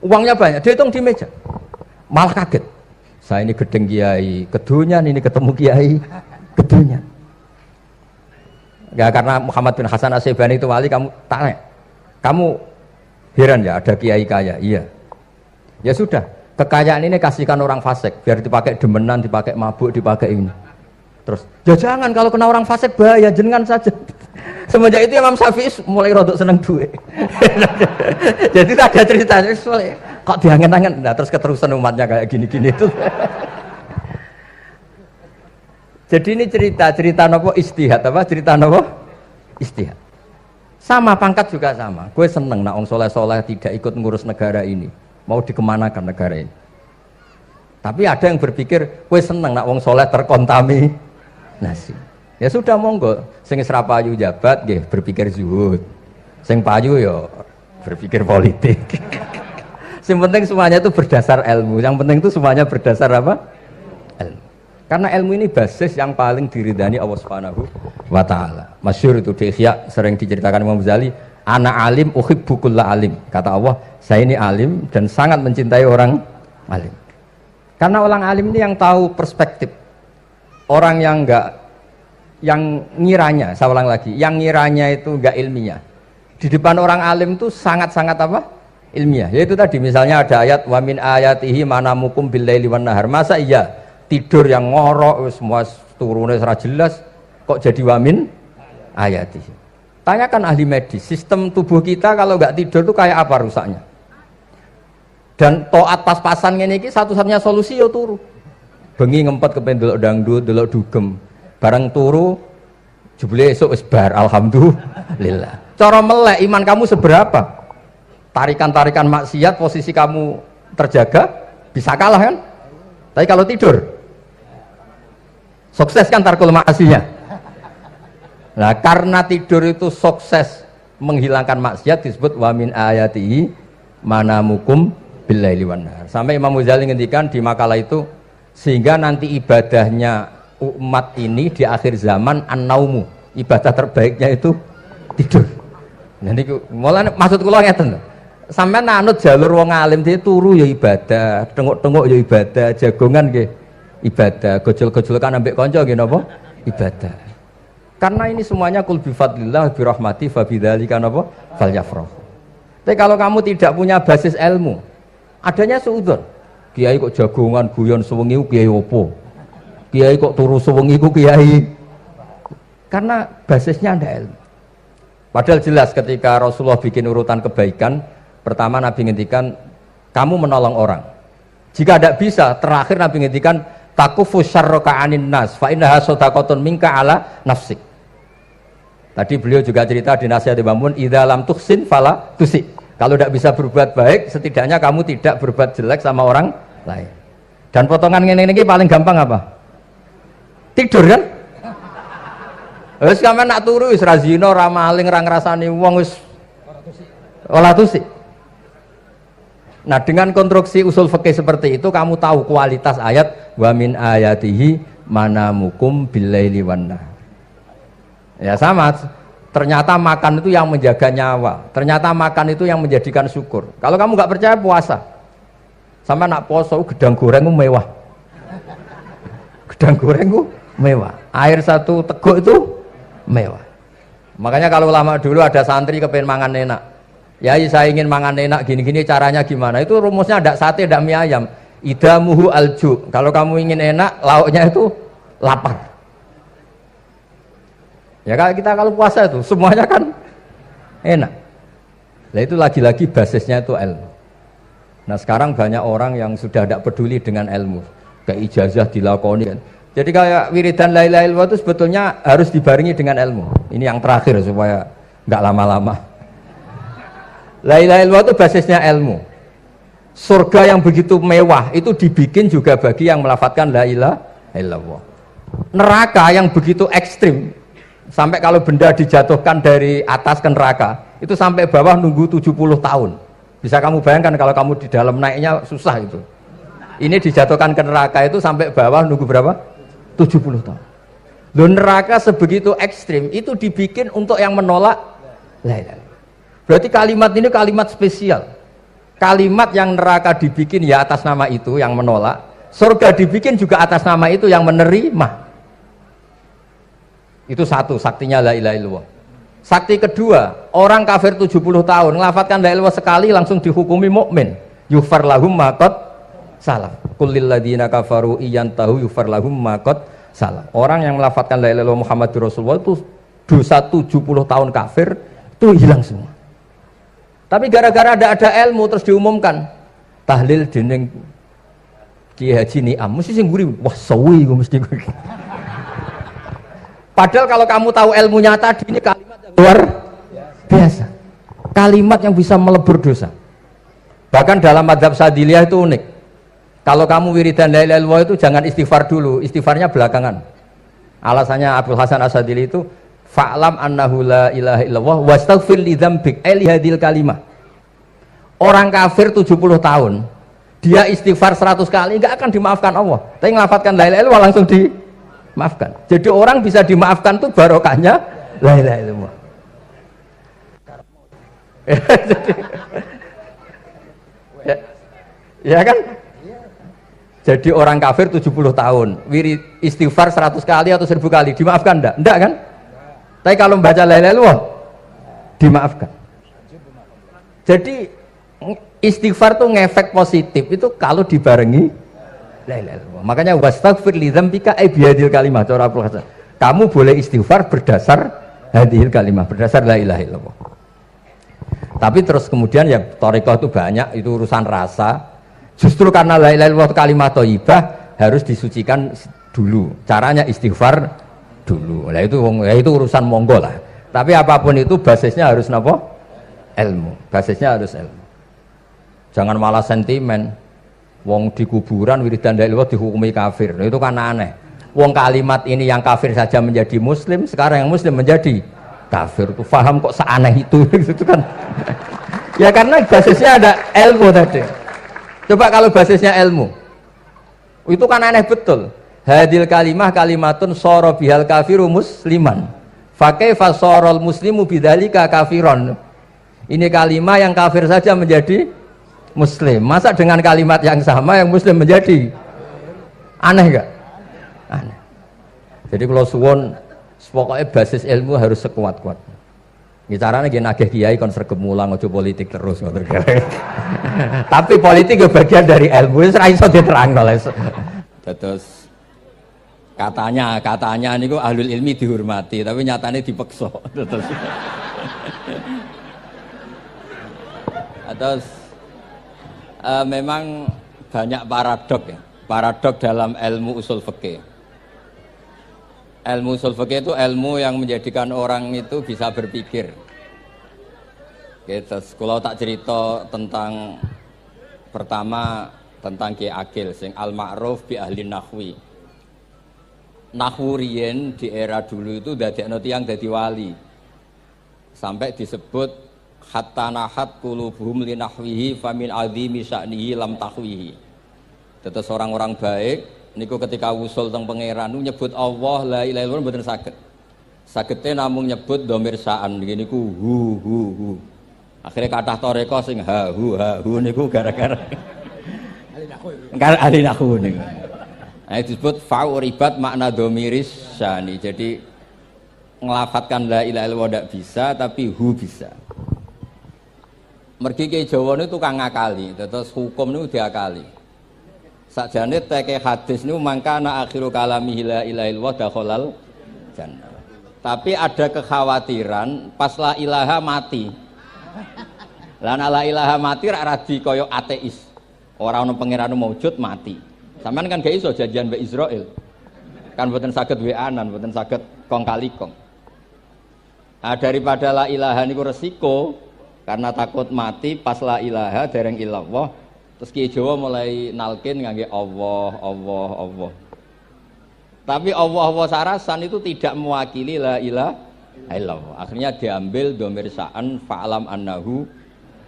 uangnya banyak, dia hitung di meja, malah kaget. Saya ini gedeng kiai, kedunyan ini ketemu kiai, kedunyan. Ya, karena Muhammad bin Hasan As-Syaibani itu wali, kamu tanya, kamu heran ya ada kiai kaya? Iya. Ya sudah, kekayaan ini kasihkan orang fasik, biar dipakai demenan, dipakai mabuk, dipakai ini. Terus, ya jangan, kalau kena orang fasik bahaya, jenengan saja. Semenjak itu Imam Syafi'i mulai rodok seneng duit. Jadi ada ceritanya, kok diangen-angen, nah terus keterusan umatnya kayak gini-gini itu. Jadi ini cerita nopo istihad apa? Cerita nopo istihad. Sama pangkat juga sama. Gue seneng nak orang soleh-soleh tidak ikut ngurus negara ini. Mau dikemanakan negara ini. Tapi ada yang berpikir, gue seneng nak orang soleh terkontaminasi. Ya sudah monggo. Sing serapayu jabat, nggih berpikir zuhud. Sing payu yo berpikir politik. Yang penting semuanya itu berdasar ilmu. Yang penting itu semuanya berdasar apa? Ilmu. Karena ilmu ini basis yang paling diridani Allah Subhanahu wa taala. Masyhur itu di Ihya sering diceritakan Imam Ghazali, ana alim uhibbu kulla alim. Kata Allah, saya ini alim dan sangat mencintai orang alim. Karena orang alim ini yang tahu perspektif. Orang yang ngiranya, saya ulang lagi, yang ngiranya itu enggak ilmiah. Di depan orang alim itu sangat-sangat apa? Ilmiah. Yaitu tadi misalnya ada ayat wa min ayatihi manamukum billaili wan nahar. Masa iya tidur yang ngorok semua turunnya secara jelas kok jadi wamin ayatihi. Tanyakan ahli medis, sistem tubuh kita kalau nggak tidur itu kayak apa rusaknya? Dan toat pas-pasan ini satu-satunya solusi ya turu. Bengi ngempet kepen delok dangdut, delok dugem. Barang turu jebule esuk wis bar alhamdulillah. Cara melek iman kamu seberapa? Tarikan-tarikan maksiat posisi kamu terjaga bisa kalah kan? Tapi kalau tidur sukses kan tarkul maksiat. Nah, karena tidur itu sukses menghilangkan maksiat disebut wa min ayatihi manamukum billaili wan nahar. Sampai Imam Ghazali ngendikan di makalah itu sehingga nanti ibadahnya umat ini di akhir zaman an-naumu, ibadah terbaiknya itu tidur. Nah niku mulane maksud kula ngeten lho. Sampeyan anut jalur wong alim dia turu ya ibadah, tengok-tengok ya ibadah, jagongan nggih ibadah, gojol-gojolkan ambek kanca nggih napa? Ibadah. Karena ini semuanya kul bi fadlillah bi rahmati fa bidzalika napa? Falyafrahu. Tapi kalau kamu tidak punya basis ilmu, adanya suudzon. Kiai kok jagongan guyon sewengi kiai opo? Kiai kok turu sewengi ku kiai. Karena basisnya ada ilmu. Padahal jelas ketika Rasulullah bikin urutan kebaikan, pertama Nabi ngendikan kamu menolong orang. Jika tidak bisa, terakhir Nabi ngendikan takufu syarraka 'anin nas fa innaha shadaqatun minka 'ala nafsik. Tadi beliau juga cerita di nasihat Imam Mun, idza lam tuhsin fala tusi. Kalau tidak bisa berbuat baik, setidaknya kamu tidak berbuat jelek sama orang lain. Dan potongan ini paling gampang apa? Tidur kan? Wis sampean nak turu wis ra zina, ra maling, ra ngrasani wong wis ora tusi. Nah, dengan konstruksi usul fikih seperti itu kamu tahu kualitas ayat wa min ayatihi manamukum billaili wan nahar. Ya sama, ternyata makan itu yang menjaga nyawa, ternyata makan itu yang menjadikan syukur. Kalau kamu nggak percaya puasa, sama nak poso gedang goreng mewah, gedang goreng mewah, air satu teguk itu mewah. Makanya kalau lama dulu ada santri kepengen mangan enak, ya saya ingin mangan enak gini-gini caranya gimana, itu rumusnya ada sate, ada mie ayam, idamuhu alju. Kalau kamu ingin enak, lauknya itu lapar. Ya kita kalau puasa itu semuanya kan enak. Nah itu lagi-lagi basisnya itu ilmu. Nah sekarang banyak orang yang sudah tidak peduli dengan ilmu, kayak ijazah dilakoni kan. Jadi kayak wiridan la ilaha illallah itu sebetulnya harus dibarengi dengan ilmu. Ini yang terakhir supaya nggak lama-lama. La ilaha illallah itu basisnya ilmu. Surga yang begitu mewah itu dibikin juga bagi yang melafadzkan la ilaha illallah. Neraka yang begitu ekstrim, sampai kalau benda dijatuhkan dari atas ke neraka itu sampai bawah nunggu 70 tahun. Bisa kamu bayangkan kalau kamu di dalam naiknya susah itu. Ini dijatuhkan ke neraka itu sampai bawah nunggu berapa? 70 tahun. Loh, neraka sebegitu ekstrim itu dibikin untuk yang menolak la ilaha illallah. Berarti kalimat ini kalimat spesial. Kalimat yang neraka dibikin ya atas nama itu yang menolak, surga dibikin juga atas nama itu yang menerima. Itu satu saktinya la ilaha illallah. Sakti kedua, orang kafir 70 tahun ngelafatkan la ilaha illallah sekali langsung dihukumi mukmin. Yufar lahum ma qad salam. Qul lil ladzina kafaru iyantahu yufar lahum ma qad salam. Orang yang melafatkan la ilaha illallah Muhammadur Rasulullah itu dosa 70 tahun kafir itu hilang semua. Tapi gara-gara ada ilmu terus diumumkan tahlil dening Kiai Haji Niam mesti sing nguri wah sawi mesti. Padahal kalau kamu tahu ilmunya tadi ini kalimat yang luar biasa, kalimat yang bisa melebur dosa. Bahkan dalam mazhab Sadiliyah itu unik. Kalau kamu wiridan la ilaha illallah itu jangan istighfar dulu, istighfarnya belakangan. Alasannya Abdul Hasan As-Sadili itu fa'lam annahu la ilaha illallah wastaghfir li dzambik li hadil kalimah. Orang kafir 70 tahun dia istighfar 100 kali enggak akan dimaafkan Allah. Tapi ngelafatkan la ilaha illallah langsung dimaafkan. Jadi orang bisa dimaafkan tuh barokahnya la ilaha illallah. Ya kan? Jadi orang kafir 70 tahun wirid istighfar 100 kali atau 1000 kali dimaafkan enggak? Enggak kan? Tapi kalau membaca la ilaha illallah dimaafkan. Jadi istighfar tuh ngefek positif itu kalau dibarengi la ilaha illallah. Makanya wastaghfir li dzambika bihadil kalimah cara Abdul Hasan. Kamu boleh istighfar berdasar hadil kalimah, berdasar la ilaha illallah. Tapi terus kemudian ya thariqah itu banyak, itu urusan rasa. Justru karena la ilaha illallah kalimat thayyibah harus disucikan dulu. Caranya istighfar dulu. Nah itu urusan monggo lah. Tapi apapun itu basisnya harus napa? Ilmu. Basisnya harus ilmu. Jangan malah sentimen. Wong di kuburan wiridan la ilaha dihukumi kafir. Nah, itu kan aneh. Wong kalimat ini yang kafir saja menjadi muslim, sekarang yang muslim menjadi kafir. Itu paham kok seaneh itu gitu kan. Ya karena basisnya ada ilmu tadi. Coba kalau basisnya ilmu. Itu kan aneh betul. Hadil kalimah kalimatun sara bihal kafiru musliman. Fa kaifa saral muslimu bidzalika kafiron. Ini kalimat yang kafir saja menjadi muslim. Masa dengan kalimat yang sama yang muslim menjadi aneh enggak? Aneh. Jadi kalau suwon pokoknya basis ilmu harus sekuat-kuat. Ini caranya gini nagih kiai kon sregep mulang aja politik terus. Tapi politik itu bagian dari ilmu, ora iso diterangno. Terus katanya niku ahlul ilmi dihormati, tapi nyatanya dipeksa. Terus memang banyak paradok ya. Paradok dalam ilmu usul fikih. Ilmu usul fikih itu ilmu yang menjadikan orang itu bisa berpikir. Gitu. Kalau tak cerita tentang pertama tentang Ki Akil sing al-ma'ruf bi ahli nahwi. Nahwu riyen di era dulu itu dadekno tiyang dadi wali. Sampai disebut hatta nahat qulubuhum li nahwihi famin azimi sya'nihi lam tahwihi. Terus orang-orang baik niku ketika usul teng pangeran nyebut Allah la ilaha illallah mboten saged. Sagete namung nyebut dhamir sa'an niku hu. Akhirnya kathah toreko sing ha hu niku gara-gara ahli nahwu niku. Nah, disebut fa'uribat makna dhamiris sya'ni. Jadi ngelafatkan la ilaha illallah ndak bisa tapi hu bisa. Mergi ke Jawa niku tukang ngakali, terus hukum niku diakali. Sakjane teke hadis niku mangkana akhiru kalamihi la ilaha illallah dakhalal jannah. Tapi ada kekhawatiran pas la ilaha mati. Lah la ilaha mati ra radi kaya ateis. Ora ono pangeran maujud mati. Sampeyan kan gak iso janjian mbek Israil. Kan mboten saged weanan, mboten saged kong kali kong. Nah, daripada la ilaha niku resiko karena takut mati pas la ilaha dereng illallah. Terus Ki Jawa mulai nalkin ngangge Allah. Tapi Allah sarasan itu tidak mewakili la ilaha illallah. Akhirnya diambil dhamir sa'an fa'lam annahu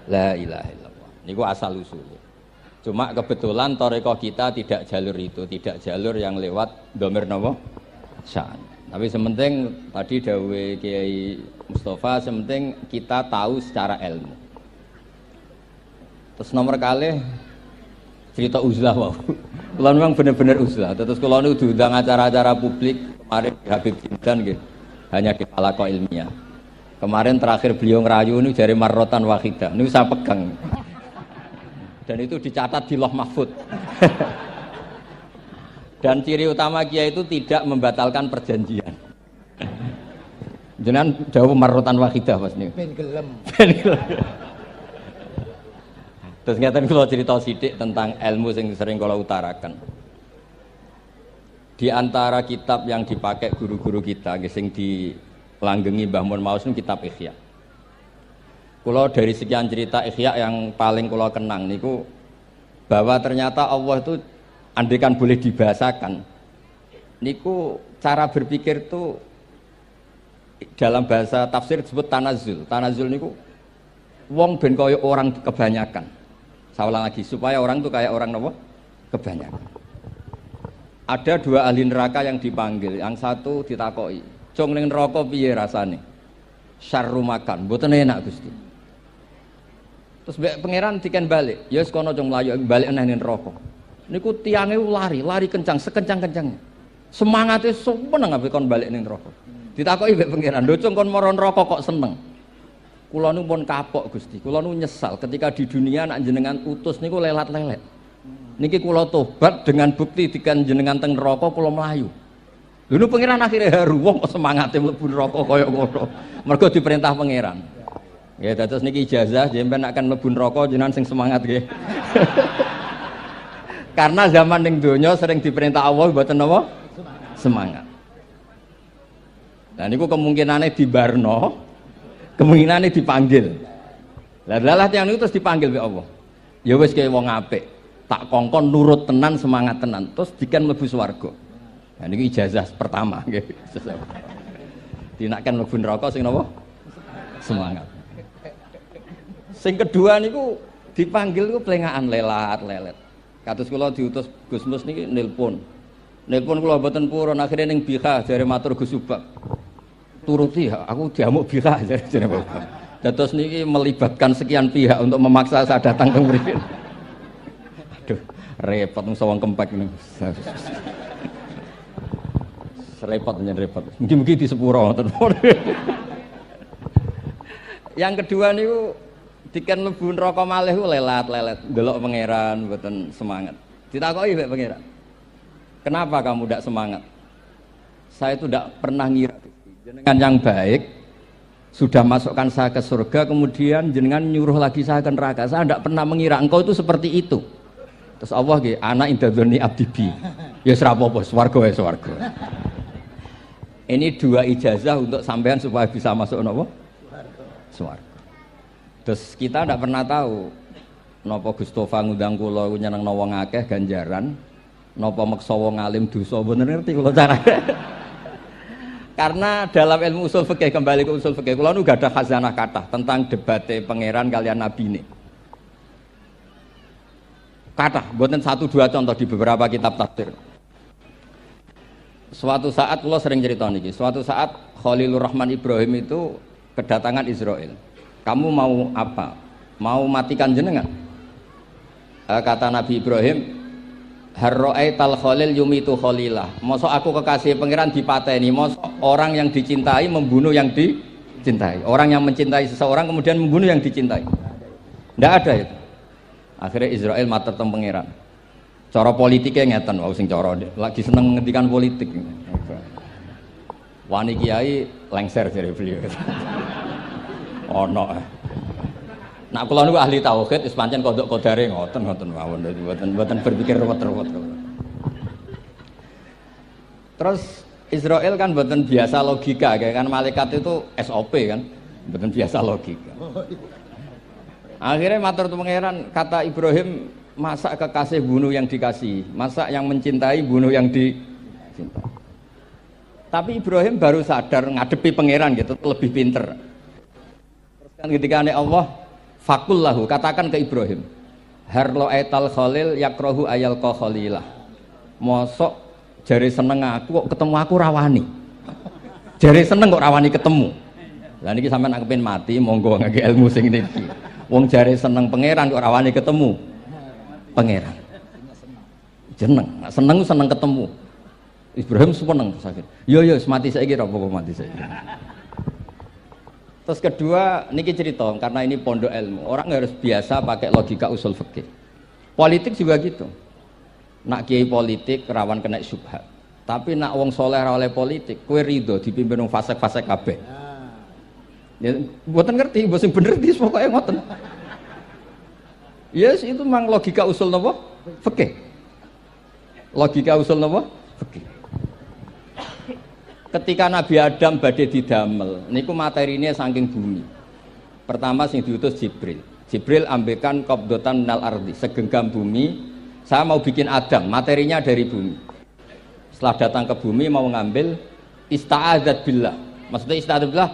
la ilaha illallah. Niku asal usulnya. Cuma kebetulan thariqah kita tidak jalur itu, tidak jalur yang lewat dhamir napa? Sa'an. Tapi sementing tadi dawuh Kiai Mustafa, sementing kita tahu secara ilmu. Terus nomor kali cerita uzlah wow. Kalau memang benar-benar uzlah. Terus kalau nu diundang acara-acara publik kemarin Habib Jindan gitu, hanya di halaqah ilmiah. Kemarin terakhir beliau ngerayu ini dari marrotan wahidah. Ini saya pegang. Dan itu dicatat di Loh Mahfud. Dan ciri utama kiai itu tidak membatalkan perjanjian. Jenengan dawuh marrotan wahidah Mas niku. Ben gelem. Terus ngeten kula cerita sithik tentang ilmu yang sering kula utarakan. Di antara kitab yang dipakai guru-guru kita sing dilanggengi Mbah Mun Maus niku kitab Ihya. Kula dari sekian cerita Ihya yang paling kula kenang niku bahwa ternyata Allah itu andaikan boleh dibahasakan niku cara berpikir itu dalam bahasa tafsir disebut tanazul. Tanazul niku wong ben kaya orang kebanyakan. Saya ulang lagi supaya orang itu kayak orang apa? Kebanyakan. Ada dua ahli neraka yang dipanggil, yang satu ditakoki, "Cung ning neraka piye rasane?" "Syarru makan, mboten enak Gusti." Terus pangeran diken balik, "Ya wis kono cung mlayu balik nang neraka." Niku tiange lari kencang, sekencang-kencangnya. Semangate seneng ape kon balik ning neraka. Ditakoki mbek pangeran, "Lho cung kon mara neraka kok seneng?" "Kula nu pun kapok Gusti, kula nu nyesal ketika di dunia nak jenengan utus niku lelat-lelet. Niki kula tobat dengan bukti dikan jenengan teng neraka kula mlayu." Lho nu pangeran akhire haru, wong kok semangate mlebu neraka kaya ngono. Mergo diperintah pangeran. Ya dados niki ijazah jenengan akan mlebu neraka jenengan sing semangat nggih. Karena zaman ning donya sering diperintah Allah mboten napa? Semangat. Nah niku kemungkinannya dibarno, kemungkinannya dipanggil. Lah tiang niku terus dipanggil oleh Allah. Ya wis kaya wong apik, tak kongkon nurut tenan, semangat tenan, terus dikan mlebu swarga. Nah niku ijazah pertama nggih. Dinaken mlebu neraka sing napa? Semangat. Sing kedua niku dipanggil niku plengakan lelat-lelet. Kados kula diutus Gus Mus niki nelpon. Nelpon kula mboten purun akhire ning Bika jare matur Gus Subak. Turuti aku diamuk Bika jare Bapak. Dados niki melibatkan sekian pihak untuk memaksa saya datang ke mriki. Aduh, repot sawang kempek niku. Repot nyen repot. Mugi-mugi di sepuro ngoten. Yang kedua niku diken mlebu neraka malih lelat-lelet ndelok pangeran mboten semangat. Ditakoki mbek pangeran. Kenapa kamu tidak semangat? Saya itu tidak pernah ngira jenengan yang baik sudah masukkan saya ke surga, kemudian jenengan nyuruh lagi saya ke neraka. Saya tidak pernah mengira engkau itu seperti itu. Terus Allah nggih, ana indadzoni abdibi. Ya serapopo, swarga ya swarga. Ini dua ijazah untuk sampean supaya bisa masuk napa? Swarga. Terus kita tidak pernah tahu napa Gustofa ngundang kula nyenengno wong akeh ganjaran. Napa meksa wong alim dosa bener ngerti kula carane. Karena dalam ilmu usul fikih, kembali ke usul fikih, kula nu gak ada khazanah kathah tentang debate pangeran kalian nabi ini. Kathah, mboten satu dua contoh di beberapa kitab tafsir. Suatu saat kula sering cerita niki, suatu saat Khalilur Rahman Ibrahim itu kedatangan Israel. Kamu mau apa? Mau matikan jenengan? Kata Nabi Ibrahim, Harro'aital khalil yumitu khalilah. Mosok aku kekasih pangeran dipateni, mosok orang yang dicintai membunuh yang dicintai. Orang yang mencintai seseorang kemudian membunuh yang dicintai. Tidak ada itu. Akhirnya Israel matur teng pangeran. Cara politiknya ngeten, wau sing cara lagi seneng ngendikan politik. Wani kiai lengser dari beliau. Ono. Nak kula niku ahli tauhid wis pancen kodok kodare ngoten mawon mboten berpikir ruwet-ruwet. Terus Israel kan mboten biasa logika, kayak kan malaikat itu SOP kan, mboten biasa logika. Akhirnya matur tu pangeran, kata Ibrahim, masa kekasih bunuh yang dikasih, masa yang mencintai bunuh yang dicintai. Tapi Ibrahim baru sadar ngadepi pangeran gitu, lebih pinter. Terus kan ketika Allah fakullahu, katakan ke Ibrahim, harlo aital khalil yakrohu ayal ko khalilah. Mosok jari seneng aku kok ketemu aku rawani. Jari seneng kok rawani ketemu. Lah niki sampean aku pengen mati, monggo ngake ilmu sing niki. Wong jari seneng pangeran kok rawani ketemu pangeran. Jeneng, seneng ketemu. Ibrahim seneng sakit. Yo mati saiki ra apa mati saiki. Terus kedua, niki cerita karena ini pondok ilmu. Orang harus biasa pakai logika usul fikih. Politik juga gitu. Nak kiai politik rawan kena syubhat. Tapi nak wong soleh ra oleh politik, kowe ridho dipimpin wong fasik-fasik kabeh. Ya mboten ngerti, mbok sing bener dis pokoke ngoten. Yes, itu memang logika usul napa? Fikih. Logika usul napa? Fikih. Ketika Nabi Adam badhe didamel, niku materinya saking bumi. Pertama sing diutus Jibril. Jibril ambekan qabdatan minal ardi, segenggam bumi. Saya mau bikin Adam, materinya dari bumi. Setelah datang ke bumi mau ngambil ista'adzat billah. Maksudnya ista'adzat billah,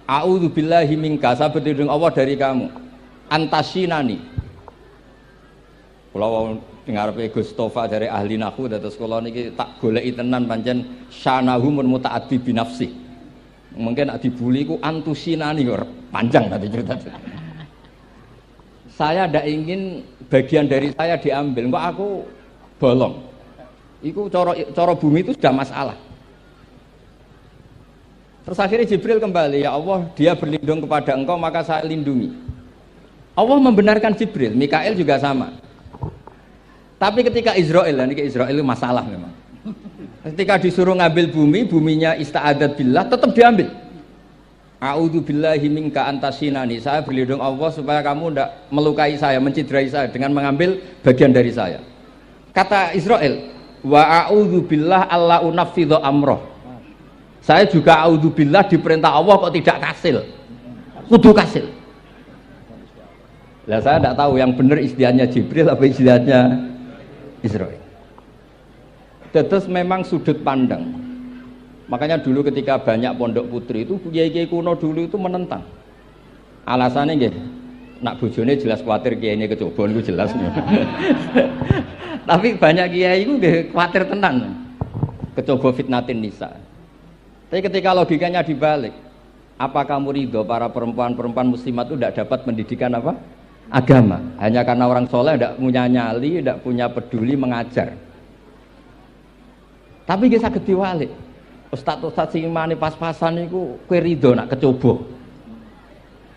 a'udzu billahi minka, saya berlindung Allah dari kamu. Antasinani. Kalau ngarepe Gustofa dari ahli nahwu dados kula niki tak goleki tenan pancen syanahu mun mutaaddi bi nafsi. Mungkin nek dibuli ku antusinani kok panjang tadi cerita. Saya ndak ingin bagian dari saya diambil, kok aku bolong. Iku cara bumi itu sudah masalah. Terus akhirnya Jibril kembali, ya Allah, dia berlindung kepada engkau maka saya lindungi. Allah membenarkan Jibril, Mikail juga sama. Tapi ketika Israel, ini Israel itu masalah memang. Ketika disuruh ngambil bumi, buminya ista'adat billah, tetap diambil. A'udzu billahi minka antasinani. Saya berlindung Allah supaya kamu tidak melukai saya, menciderai saya dengan mengambil bagian dari saya. Kata Israel, wa a'udzu billah alla unaffidhu amroh. Saya juga audzubillah diperintah Allah kok tidak kasil. Kudu kasil. Lah saya tidak tahu yang benar istihadnya Jibril apa istihadnya Israil. Terus memang sudut pandang. Makanya dulu ketika banyak pondok putri itu kiai-kiai kuno dulu itu menentang. Alasannya nggih, nak bojone jelas khawatir kiainya kecobaan itu jelas. Tapi banyak kiai itu nggih khawatir tenan. Kecoba fitnatin nisa. Tapi ketika logikanya dibalik, apa kamu ridho para perempuan-perempuan muslimat itu tidak dapat pendidikan apa? Agama. Hanya karena orang soleh tidak punya nyali, tidak punya peduli mengajar. Tapi kita saged diwalik. Ustaz-ustaz sing imane pas-pasan niku kowe ridho nak kecoba.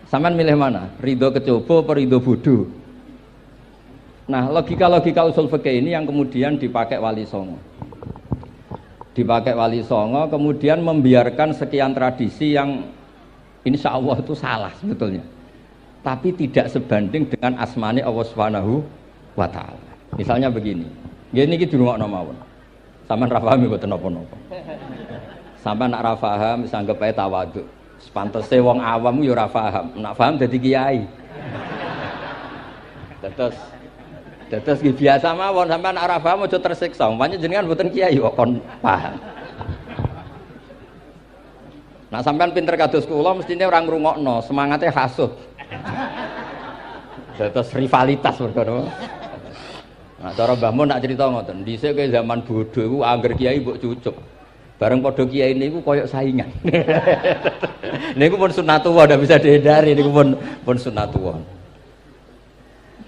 Sampeyan milih mana? Ridho kecoba apa ridho bodoh? Nah, logika-logika usul fikih ini yang kemudian dipakai Wali Songo. Dipakai Wali Songo kemudian membiarkan sekian tradisi yang insya Allah itu salah sebetulnya. Tapi tidak sebanding dengan asmane Allah Subhanahu wa taala. Misalnya begini. Nggih niki dirungokno mawon. Sampeyan ra paham mboten napa-napa. Sampai nak rafaham, bisa anggap aja tawaduk. Sepantesnya wong awam ya rafaham, nak paham jadi kiai. Terus biasa mawon sampai nak rafaham aja tersiksa. Umpamanya jenengan mboten kiai kok kon paham. Nah sampean pinter kados kula mestine ora ngrungokno, semangatnya hasud. Terus rivalitas mergo. Nah cara Mbah Mun nak cerita ngoten, dhisik ke zaman bodoh iku angger kiai mbok cucuk. Bareng podo kiai niku koyok saingan. Niku pun sunatullah, ndak bisa dihindari. Niku pun sunatullah.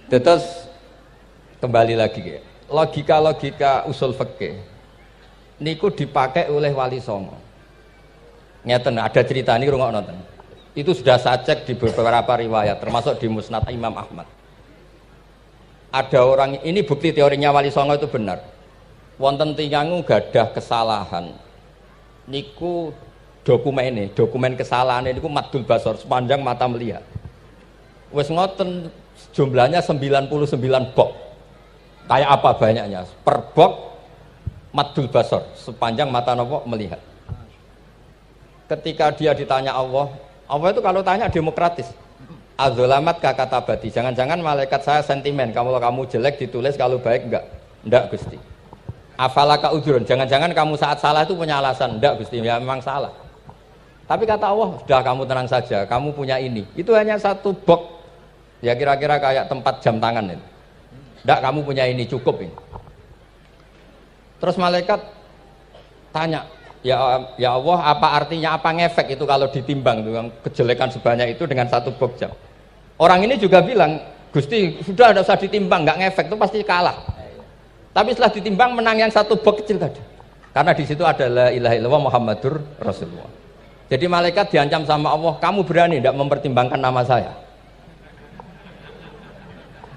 Terus kembali lagi, logika usul fikih. Niku dipakai oleh Wali Songo. Ngeten ada cerita ini rungokno nonton. Itu sudah saya cek di beberapa riwayat, termasuk di Musnad Imam Ahmad. Ada orang ini bukti teorinya Wali Songo itu benar. Wonten tiyang gadah kesalahan. Niku dokumen kesalahan niku maddul basor sepanjang mata melihat. Wes ngoten jumlahnya 99 bok. Kayak apa banyaknya? Per bok maddul basor sepanjang mata nopo melihat. Ketika dia ditanya Allah itu kalau tanya demokratis. Azulamat kakatabati. Jangan-jangan malaikat saya sentimen. Kalau kamu jelek ditulis, kalau baik enggak. Enggak Gusti. Afalaka udhurun, jangan-jangan kamu saat salah itu punya alasan. Enggak Gusti, ya memang salah. Tapi kata Allah, sudah kamu tenang saja, kamu punya ini. Itu hanya satu box, ya kira-kira kayak tempat jam tangan itu. Enggak, kamu punya ini, cukup ini. Terus malaikat tanya, ya Allah, apa artinya, apa ngefek itu kalau ditimbang dengan kejelekan sebanyak itu dengan satu box jam. Orang ini juga bilang, Gusti, sudah tidak usah ditimbang, enggak ngefek, itu pasti kalah. Tapi setelah ditimbang menang yang satu box kecil tadi. Karena di situ ada la ilaha illallah Muhammadur Rasulullah. Jadi malaikat diancam sama Allah, kamu berani tidak mempertimbangkan nama saya?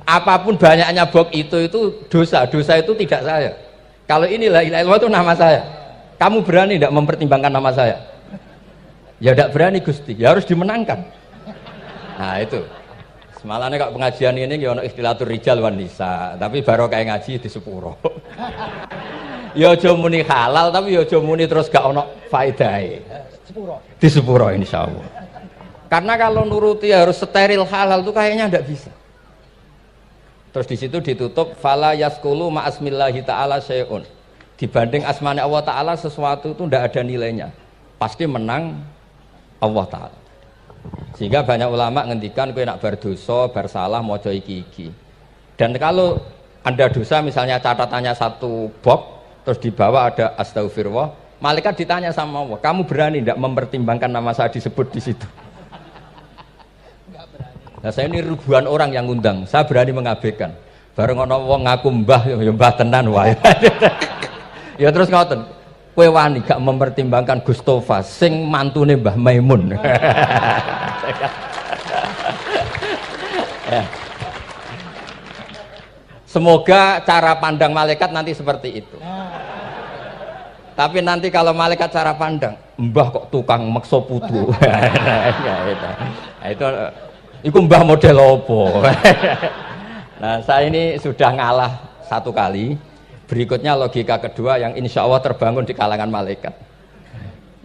Apapun banyaknya box itu dosa itu tidak saya. Kalau ini la ilaha illallah itu nama saya. Kamu berani tidak mempertimbangkan nama saya? Ya tidak berani Gusti, ya harus dimenangkan. Nah itu. Semalahnya kok pengajian ini ya ono ikhtilatur rijal wan nisa, tapi baru kayak ngaji di sepuro. Ya aja muni halal tapi ya aja muni terus gak ono faedahe. Di sepuro insyaallah. Karena kalau nuruti harus steril halal itu kayaknya ndak bisa. Terus di situ ditutup fala yaskulu ma asmillahi taala syai'un. Dibanding asmane Allah taala sesuatu itu ndak ada nilainya. Pasti menang Allah taala. Sehingga banyak ulama ngendikan kowe nak berdosa, bersalah maca iki-iki. Dan kalau Anda dosa misalnya catatannya satu box terus di bawah ada astagfirullah, malaikat ditanya sama Allah, kamu berani tidak mempertimbangkan nama saya disebut di situ? Nah saya ini ribuan orang yang ngundang, saya berani mengabaikan. Bareng ono wong ngaku mbah, ya mbah tenan wae. Ya terus ngoten. Kowe wani gak mempertimbangkan Gustofa sing mantune Mbah Maimun. Ya. Semoga cara pandang malaikat nanti seperti itu. Tapi nanti kalau malaikat cara pandang, mbah kok tukang maksa putu. Itu mbah model opo. Nah saya ini sudah ngalah satu kali. Berikutnya logika kedua yang insya Allah terbangun di kalangan malaikat.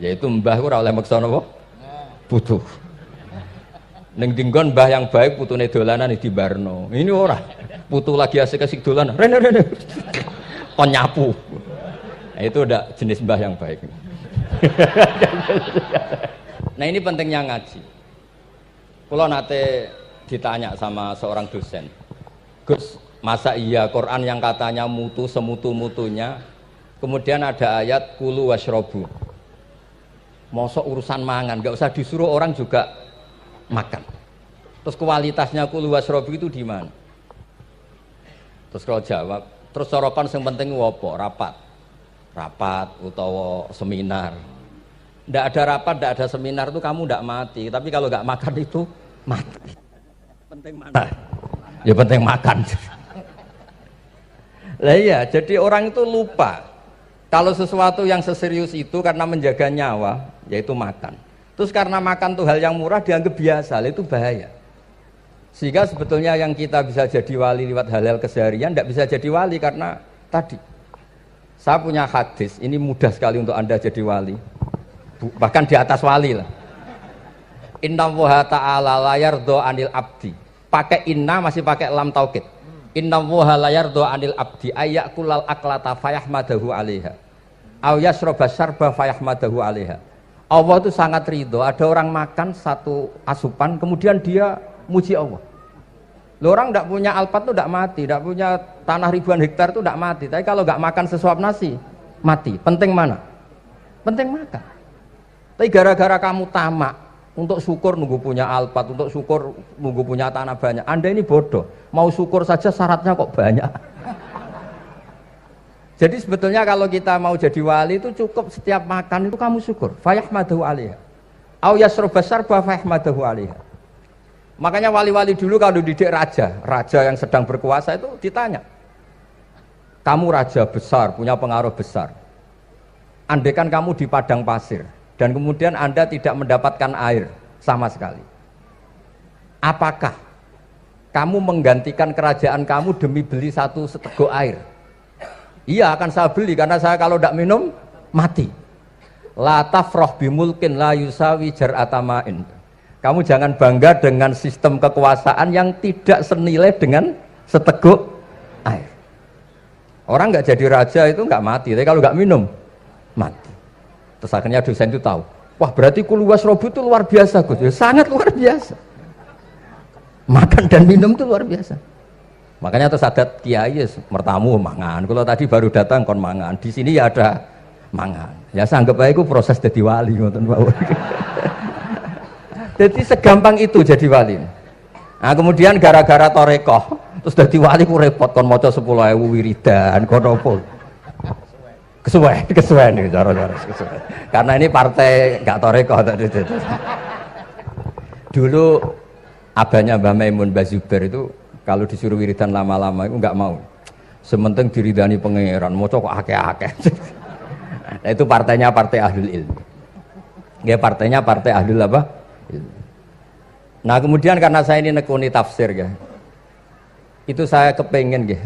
Yaitu mbah ora oleh meksa napa? Putu. Ning dinggon mbah yang baik putune dolanan dibarno. Ini ora. Putu lagi asik-asik dolanan. Rene. Kon nyapu. Nah, itu udah jenis mbah yang baik. Nah, ini pentingnya ngaji. Kalau nate ditanya sama seorang dosen, Gus, masa iya Quran yang katanya mutu semutu-mutunya, kemudian ada ayat kulu washrobu, mosok urusan mangan, gak usah disuruh orang juga makan. Terus kualitasnya kulu washrobu itu di mana? Terus kalau jawab, terus sorokan yang penting wopo, rapat utawa seminar. Ndak ada rapat, ndak ada seminar itu kamu ndak mati, tapi kalau nggak makan itu mati. Penting mana? Ya penting makan. Lah iya, jadi orang itu lupa kalau sesuatu yang seserius itu karena menjaga nyawa, yaitu makan. Terus karena makan tuh hal yang murah dianggap biasa, itu bahaya. Sehingga sebetulnya yang kita bisa jadi wali lewat hal-hal keseharian ndak bisa jadi wali karena tadi. Saya punya hadis, ini mudah sekali untuk Anda jadi wali. Bahkan di atas wali lah. Inna woha ta'ala layardo anil abdi. Pakai inna masih pakai lam taukid. Inna woha layardo anil abdi ayyakulal aklata fayahmadahu alaiha aw yasroba syarba fayahmadahu alaiha. Allah itu sangat ridho ada orang makan satu asupan kemudian dia muji Allah. Loh, orang tidak punya alpat itu tidak mati, tidak punya tanah ribuan hektar itu tidak mati, tapi kalau nggak makan sesuap nasi mati. Penting mana? Penting makan. Tapi gara-gara kamu tamak untuk syukur nunggu punya alpat, untuk syukur nunggu punya tanah banyak, Anda ini bodoh. Mau syukur saja syaratnya kok banyak. Jadi sebetulnya kalau kita mau jadi wali itu cukup setiap makan itu kamu syukur. Fayahmadahu alaiha. Au yasroba syarba fayahmadahu alaiha. Makanya wali-wali dulu kalau didik raja yang sedang berkuasa itu ditanya. Kamu raja besar, punya pengaruh besar. Andaikan kamu di padang pasir dan kemudian Anda tidak mendapatkan air sama sekali. Apakah kamu menggantikan kerajaan kamu demi beli satu seteguk air? Iya, akan saya beli karena saya kalau tidak minum mati. La tafrah bimulkin la yusawi jar'atamain. Kamu jangan bangga dengan sistem kekuasaan yang tidak senilai dengan seteguk air. Orang nggak jadi raja itu nggak mati, tapi kalau nggak minum mati. Terus akhirnya dosen itu tahu, wah berarti kulu wasrobu itu luar biasa Gus, ya, sangat luar biasa. Makan dan minum itu luar biasa. Makanya terus adat kiai mertamu mangan. Kalau tadi baru datang kon mangan, di sini ya ada mangan. Ya saya anggap aja itu proses jadi wali ngoten Pak. Jadi segampang itu jadi wali. Nah kemudian gara-gara torekoh terus jadi wali ku repot kon maca 10.000 wiridan kon opo. Kesuwen nih cara-cara kesuwen. Karena ini partai gak torekoh tadi. Dulu abahnya Mbah Maimun Mbah Zubair itu kalau disuruh wiridan lama-lama itu nggak mau. Sementing diridani pangeran, maca kok akeh-akeh. Nah, itu partainya partai ahlul ilmi. Ya partainya partai ahlul apa? Ilmi. Nah kemudian karena saya ini nekuni tafsir ya, itu saya kepengen ya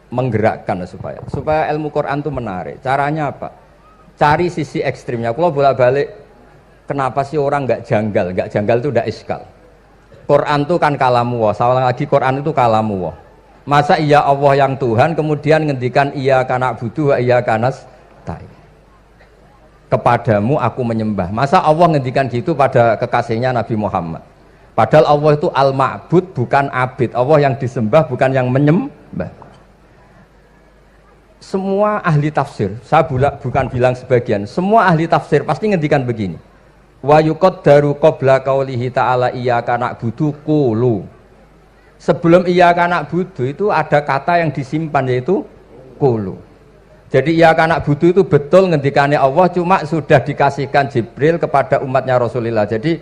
menggerakkan supaya ilmu Quran itu menarik. Caranya apa? Cari sisi ekstrimnya. Kalau bolak-balik, kenapa sih orang nggak janggal? Nggak janggal itu udah iskal. Quran itu kan kalamu Allah. Saya ulang lagi, Quran itu kalamu Allah. Masa iya Allah yang Tuhan kemudian ngendikan iya kana budu wa iya kanas tai. Kepadamu aku menyembah. Masa Allah ngendikan gitu pada kekasihnya Nabi Muhammad? Padahal Allah itu al-ma'bud bukan abid. Allah yang disembah bukan yang menyembah. Semua ahli tafsir, saya bukan bilang sebagian, semua ahli tafsir pasti ngendikan begini. Wa yuqaddaru qabla qaulihi ta'ala iyyaka na'budu qulu. Sebelum iyyaka na'budu itu ada kata yang disimpan yaitu qulu. Jadi iyyaka na'budu itu betul ngendikannya Allah, cuma sudah dikasihkan Jibril kepada umatnya Rasulullah. Jadi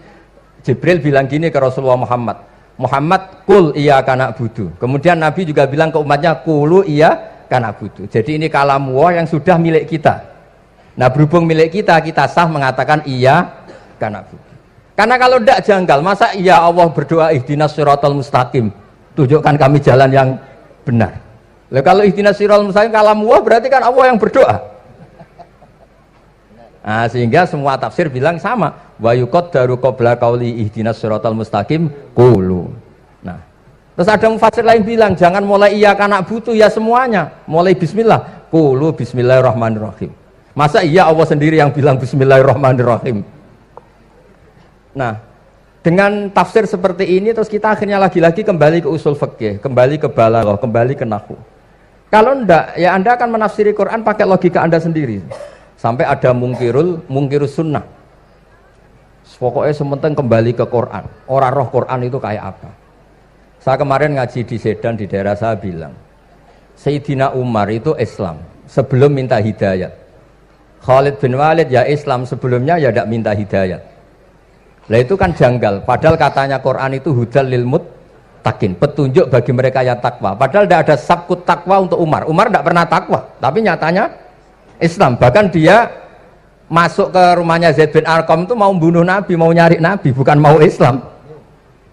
Jibril bilang gini ke Rasulullah Muhammad, qul iyyaka na'budu. Kemudian Nabi juga bilang ke umatnya qulu iyyaka na'budu. Jadi ini kalam Allah yang sudah milik kita. Nah berhubung milik kita, kita sah mengatakan iya karena kalau tidak janggal, masa iya Allah berdoa ihdinas siratal mustaqim, tunjukkan kami jalan yang benar. Lalu kalau ihdinas siratal mustaqim kalam Allah berarti kan Allah yang berdoa. Nah, sehingga semua tafsir bilang sama. Wa yuqaddaru qabla qauli ihdinas siratal mustaqim qulu. Nah, terus ada mufassir lain bilang jangan mulai iya karena butuh ya semuanya. Mulai bismillah, qulu bismillahirrahmanirrahim. Masa iya Allah sendiri yang bilang bismillahirrahmanirrahim. Nah, dengan tafsir seperti ini terus kita akhirnya lagi-lagi kembali ke usul fikih, kembali ke balaghah, kembali ke nahwu. Kalau ndak, ya Anda akan menafsiri Quran pakai logika Anda sendiri. Sampai ada mungkirus sunnah. Pokoknya sementing kembali ke Quran. Orang roh Quran itu kayak apa? Saya kemarin ngaji di Sedan di daerah saya bilang, Sayyidina Umar itu Islam sebelum minta hidayat. Khalid bin Walid ya Islam sebelumnya ya tidak minta hidayat. Lah itu kan janggal. Padahal katanya Quran itu hudal lil muttaqin, petunjuk bagi mereka yang takwa. Padahal tidak ada sabkut takwa untuk Umar. Umar tidak pernah takwa, tapi nyatanya Islam. Bahkan dia masuk ke rumahnya Zaid bin Arqam itu mau bunuh Nabi, mau nyari Nabi, bukan mau Islam.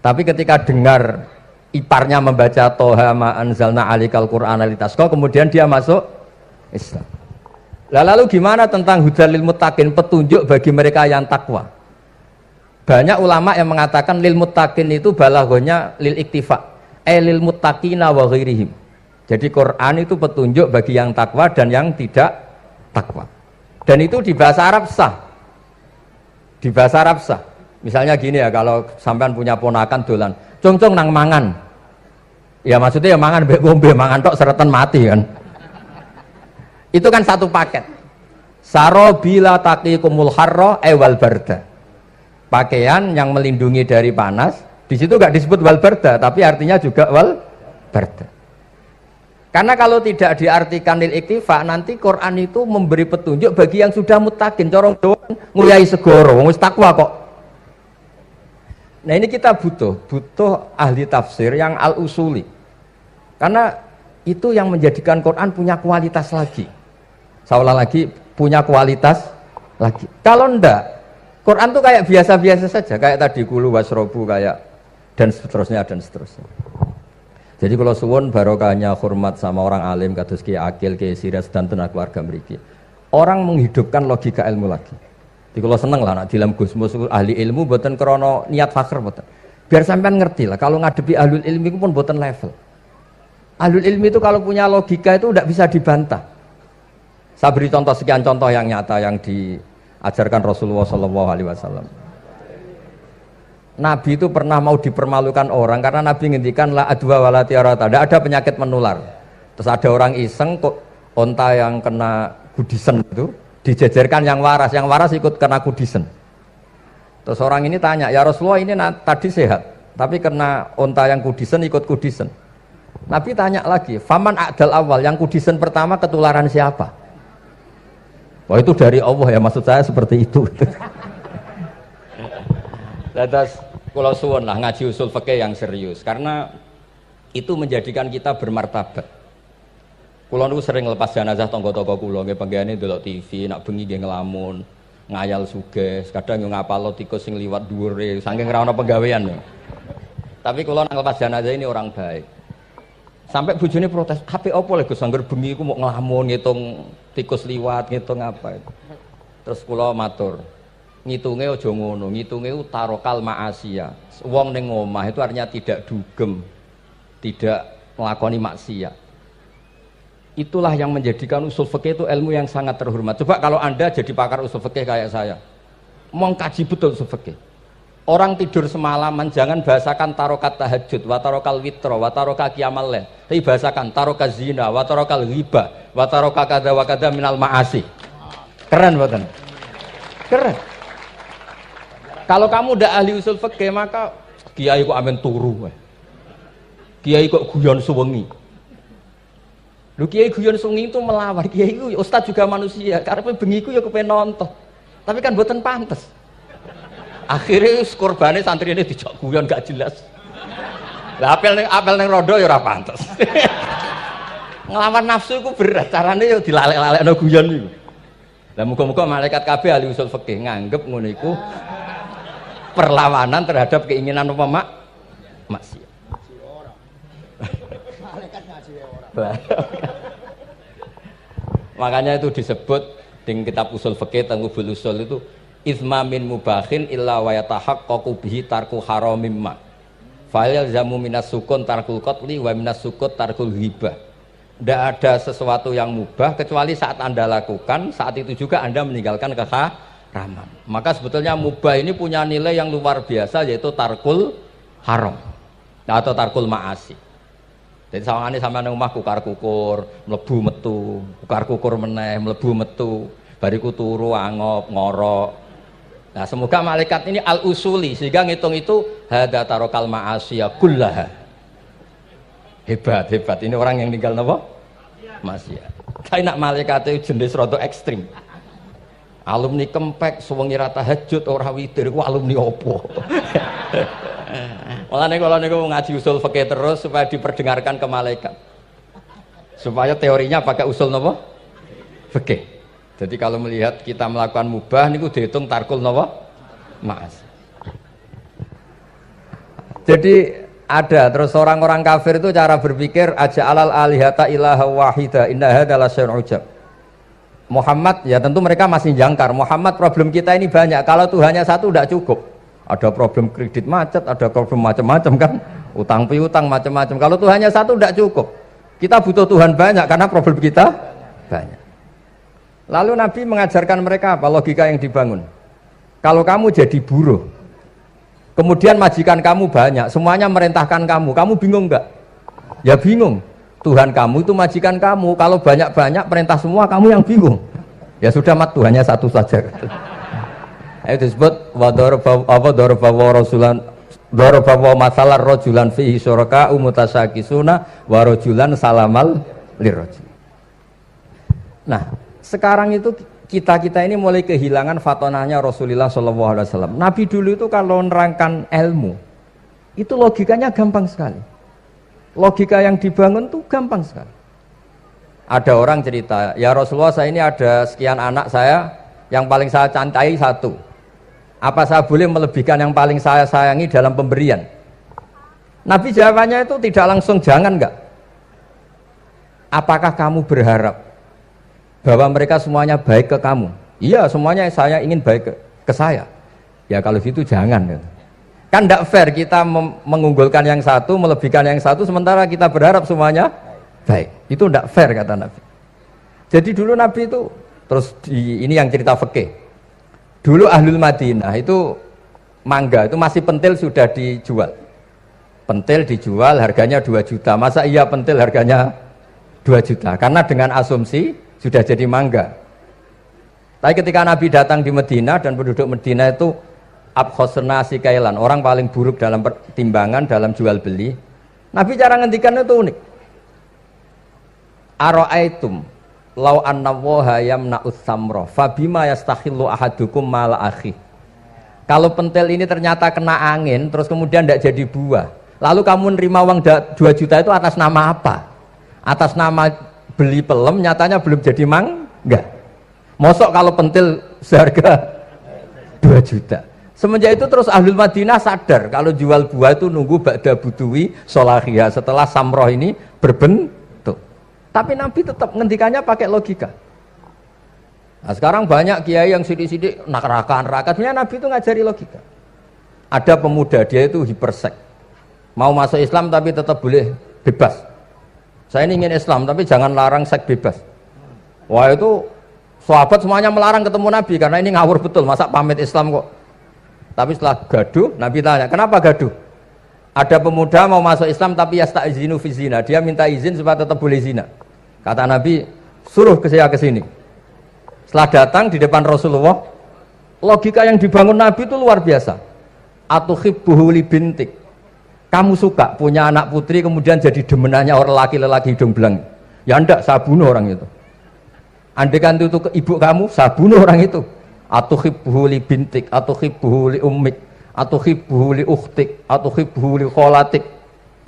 Tapi ketika dengar iparnya membaca Toha ma anzalna alikal Qur'ana litasqa, kemudian dia masuk Islam. Lalu gimana tentang hudal lil muttaqin, petunjuk bagi mereka yang takwa? Banyak ulama yang mengatakan lil muttaqin itu balaghahnya lil iktifa, lil muttaqina wa ghairihim. Jadi Quran itu petunjuk bagi yang takwa dan yang tidak takwa. Dan itu di bahasa Arab sah. Di bahasa Arab sah. Misalnya gini ya, kalau sampean punya ponakan dolan, cong-cong nang mangan. Ya maksudnya ya mangan mbek ngombe, mangan tok seretan mati kan. Itu kan satu paket. Sarobila taqikumul harra wal barda. Pakaian yang melindungi dari panas. Di situ enggak disebut wal barda, tapi artinya juga wal barda. Karena kalau tidak diartikan lil iktifa, nanti Quran itu memberi petunjuk bagi yang sudah muttaqin, corong doang nguyai segoro, wis takwa kok. Nah ini kita butuh ahli tafsir yang al-usuli. Karena itu yang menjadikan Quran punya kualitas lagi. Seolah lagi punya kualitas lagi. Kalau ndak, Quran tuh kayak biasa-biasa saja, kayak tadi kulu wasrobu kayak dan seterusnya dan seterusnya. Jadi kalau suwun barokahnya hormat sama orang alim kados Ki Akil, Ki Siras dan tenaga keluarga mriki. Orang menghidupkan logika ilmu lagi. Jadi kalau seneng lah nak dalam Gusmus ahli ilmu mboten krana niat fakir mboten. Biar sampean ngerti lah kalau ngadepi ahlul ilmi itu pun mboten level. Ahlul ilmi itu kalau punya logika itu tidak bisa dibantah. Saya beri contoh sekian contoh yang nyata yang diajarkan Rasulullah SAW. Nabi itu pernah mau dipermalukan orang karena Nabi ngendikan la adwa wala tiarata, tidak ada penyakit menular. Terus ada orang iseng kok onta yang kena kudisen itu dijejerkan yang waras ikut kena kudisen. Terus orang ini tanya, ya Rasulullah ini tadi sehat, tapi kena onta yang kudisen ikut kudisen. Nabi tanya lagi, faman a'dal awal, yang kudisen pertama ketularan siapa? Wah itu dari Allah ya, maksud saya seperti itu. Lantas kalau suwun lah ngaji usul fikih yang serius karena itu menjadikan kita bermartabat. Kulo niku sering lepas jenazah tangga-tangga kulo nggih penggene ndelok TV, nak bengi nggih ngelamun, ngayal sugih, kadang yo ngapalo tikus sing liwat dhuwure saking ora ana penggawean. Tapi kulo nang lepas jenazah ini orang baik. Sampai bojone protes, "HP opo lho Gus angger bengi iku mau ngelamun ngitung tikus liwat, ngitung apa itu." Terus kulo matur, ngitunge aja ngono, ngitunge tarokal ma'asiyah. Wong ning omah itu artinya tidak dugem, tidak melakoni maksiat. Itulah yang menjadikan usul fikih itu ilmu yang sangat terhormat. Coba kalau Anda jadi pakar usul fikih kayak saya, mengkaji betul usul fikih. Orang tidur semalaman jangan bahasakan tarokat tahajud, wa tarokal witro, wa taroka qiyamal lail. Tapi bahasakan taroka zina, wa tarokal ghibah, wa taroka kada wa kada minal ma'asi. Keren buatan? Keren. Kalau kamu udah ahli usul fikih maka kiai kok amen turu, kiai kok guyon suwengi. Lu kiai guyon suwengi itu melawan, kiai itu ustaz juga manusia, karena bengi itu ya kepen nonton, tapi kan buatan pantas. Akhirnya korbannya santri ini dijak guyon gak jelas. Lah apel neng rodo ya ora pantas. Ngelawan nafsu itu berat, caranya ya dilalek-lalekno guyon itu. Lah muga-muga malaikat kabeh ahli usul fikih nganggep ngono iku perlawanan terhadap keinginan apa maksiat. Makanya itu disebut Dengan kitab usul fikih Tanggubul Usul itu izma min mubahin illa wa yatahaqqaqu bihi tarku haramim ma. Fa'il zamu minas sukun tarkul qatli wa minas sukut tarkul ghibah. Tidak ada sesuatu yang mubah kecuali saat Anda lakukan, saat itu juga Anda meninggalkan keharaman. Maka sebetulnya mubah ini punya nilai yang luar biasa, yaitu tarkul haram atau tarkul ma'asi. Jadi sawangane sampean nang omah kukar-kukur, mlebu metu, kukar-kukur meneh, mlebu metu, bariku turu angop, ngorok. Nah, semoga malaikat ini al-usuli sehingga ngitung itu hadza tarakal ma'asiya kullaha. Hebat. Ini orang yang tinggal napa? Maksiat. Tapi nak malaikat itu jenis rada ekstrim. Alumni kempek suwengi ra tahajud ora witir ku alumni opo? Mulane kalau niku ngaji usul fikih terus supaya diperdengarkan ke malaikat. Supaya teorinya pakai usul napa? Fikih. Jadi kalau melihat kita melakukan mubah niku dihitung tarkul napa? Ma'as. Jadi ada terus orang-orang kafir itu cara berpikir aja alal alihata ilaha wahida inna hadza la syai'un ujab. Muhammad ya tentu mereka masih jangkar. Muhammad problem kita ini banyak. Kalau Tuhannya satu tidak cukup. Ada problem kredit macet, ada problem macam-macam kan, utang piutang macam-macam. Kalau Tuhannya satu tidak cukup. Kita butuh Tuhan banyak karena problem kita banyak. Lalu Nabi mengajarkan mereka apa logika yang dibangun. Kalau kamu jadi buruh, kemudian majikan kamu banyak, semuanya merintahkan kamu bingung enggak? Ya bingung. Tuhan kamu itu majikan kamu, kalau banyak-banyak perintah semua kamu yang bingung. Ya sudah mat Tuhannya satu saja. Itu disebut wa masalah rojulan fihi syuraka umutasakisuna wa rojulan salamal lirrojul. Nah, sekarang itu kita ini mulai kehilangan fatonahnya Rasulullah SAW. Nabi dulu itu kalau nerangkan ilmu, itu logikanya gampang sekali. Logika yang dibangun tuh gampang sekali. Ada orang cerita, ya Rasulullah saya ini ada sekian anak saya, yang paling saya cintai satu. Apa saya boleh melebihkan yang paling saya sayangi dalam pemberian? Nabi jawabannya itu tidak langsung jangan enggak. Apakah kamu berharap bahwa mereka semuanya baik ke kamu? Iya, semuanya saya ingin baik ke saya. Ya kalau gitu jangan. Kan tidak fair kita mengunggulkan yang satu, melebihkan yang satu, sementara kita berharap semuanya baik. Itu tidak fair kata Nabi. Jadi dulu Nabi itu, terus ini yang cerita fikih. Dulu Ahlul Madinah itu mangga, itu masih pentil sudah dijual. Pentil dijual harganya 2 juta. Masa iya pentil harganya 2 juta? Karena dengan asumsi sudah jadi mangga. Tapi ketika Nabi datang di Medina dan penduduk Medina itu abkhosna sikailan, orang paling buruk dalam pertimbangan dalam jual beli. Nabi cara ngendikan itu unik. Ara'aitum law anna waha yamna'us samra fabima yastakhillu ahadukum mala akhi. Kalau pentil ini ternyata kena angin terus kemudian tidak jadi buah, lalu kamu nerima uang 2 juta itu atas nama apa? Atas nama beli pelem, nyatanya belum jadi mangga. Mosok kalau pentil seharga 2 juta. Semenjak itu terus Ahlul Madinah sadar kalau jual buah itu nunggu ba'da buduwi solahiyah, setelah samroh ini berbentuk. Tapi Nabi tetap ngendikannya pakai logika. Nah, sekarang banyak kiai yang sidik-sidik neraka. Sebenarnya Nabi itu ngajari logika. Ada pemuda dia itu hipersek, mau masuk Islam tapi tetap boleh bebas. Saya ini ingin Islam tapi jangan larang seks bebas. Wah itu sahabat semuanya melarang ketemu Nabi karena ini ngawur betul, masa pamit Islam kok. Tapi setelah gaduh, Nabi tanya, kenapa gaduh? Ada pemuda mau masuk Islam tapi yasta'izinu fi zina, dia minta izin supaya tetap boleh zina. Kata Nabi, suruh saya ke sini. Setelah datang di depan Rasulullah, logika yang dibangun Nabi itu luar biasa. Atuhibbuhu li bintik. Kamu suka punya anak putri kemudian jadi demenannya orang laki-laki hidung belang? Ya enggak, saya bunuh orang itu. Andaikan itu ke ibu kamu, saya bunuh orang itu. Atuhibbuhu li bintik, atuhibbuhu li ummik, atuhibbuhu li ukhtik, atuhibbuhu li kholatik.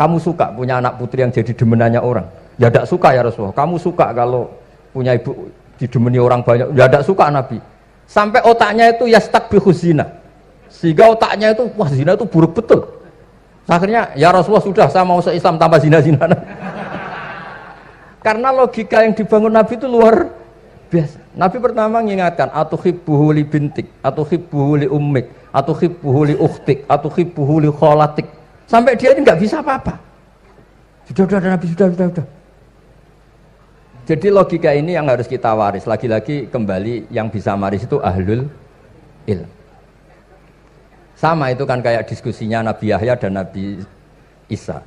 Kamu suka punya anak putri yang jadi demenannya orang? Ya tidak suka ya Rasulullah. Kamu suka kalau punya ibu didemeni orang banyak? Ya tidak suka Nabi. Sampai otaknya itu yastakbihu zina, sehingga otaknya itu wah zina itu buruk betul. Akhirnya ya Rasulullah sudah saya mau se-Islam tanpa zina-zina. Karena logika yang dibangun Nabi itu luar biasa. Nabi pertama mengingatkan atuhibbuhu li bintik, atuhibbuhu li ummik, atuhibbuhu li ukhtik, atuhibbuhu li kholatik. Sampai dia ini nggak bisa apa-apa. Sudah Nabi sudah. Jadi logika ini yang harus kita waris. Lagi-lagi kembali yang bisa waris itu ahlul ilm. Sama itu kan kayak diskusinya Nabi Yahya dan Nabi Isa.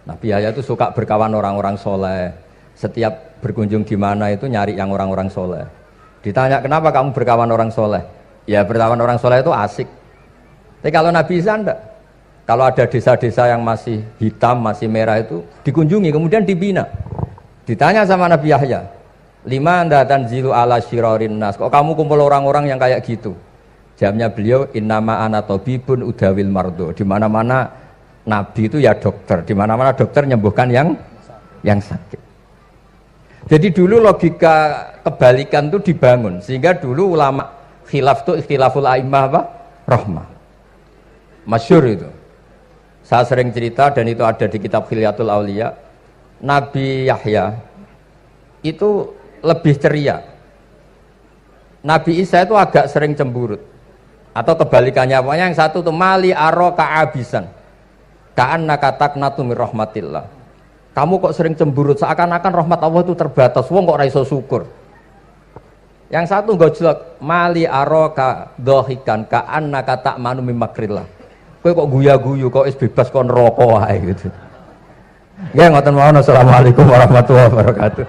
Nabi Yahya itu suka berkawan orang-orang soleh. Setiap berkunjung di mana itu nyari yang orang-orang soleh. Ditanya kenapa kamu berkawan orang soleh? Ya berkawan orang soleh itu asik. Tapi kalau Nabi Isa enggak. Kalau ada desa-desa yang masih hitam, masih merah itu dikunjungi, kemudian dibina. Ditanya sama Nabi Yahya, lima anda tanzilu ala syirarin nas. Kok kamu kumpul orang-orang yang kayak gitu? Jawabnya beliau, innama ana tabibun udawil mardo. Di mana-mana Nabi itu ya dokter. Di mana-mana dokter menyembuhkan yang sakit. Jadi dulu logika kebalikan itu dibangun, sehingga dulu ulama khilaf itu ikhtilaful a'immah apa? Rahmah. Masyhur itu. Saya sering cerita dan itu ada di kitab Khilyatul Auliya. Nabi Yahya itu lebih ceria. Nabi Isa itu agak sering cemburut. Atau kebalikannya, pokoknya yang satu itu mali aro ka'abisan. Ka'annaka taqnatu min rahmatillah. Kamu kok sering cemburut, seakan-akan rahmat Allah itu terbatas. Wong kok ra iso syukur. Yang satu gojlok, mali aro ka dohikan ka'annaka ta'manu min makrillah. Kowe kok guya-guyu, kok is bebas kok neraka wae gitu. Ya ngoten mawon. Assalamualaikum warahmatullahi wabarakatuh.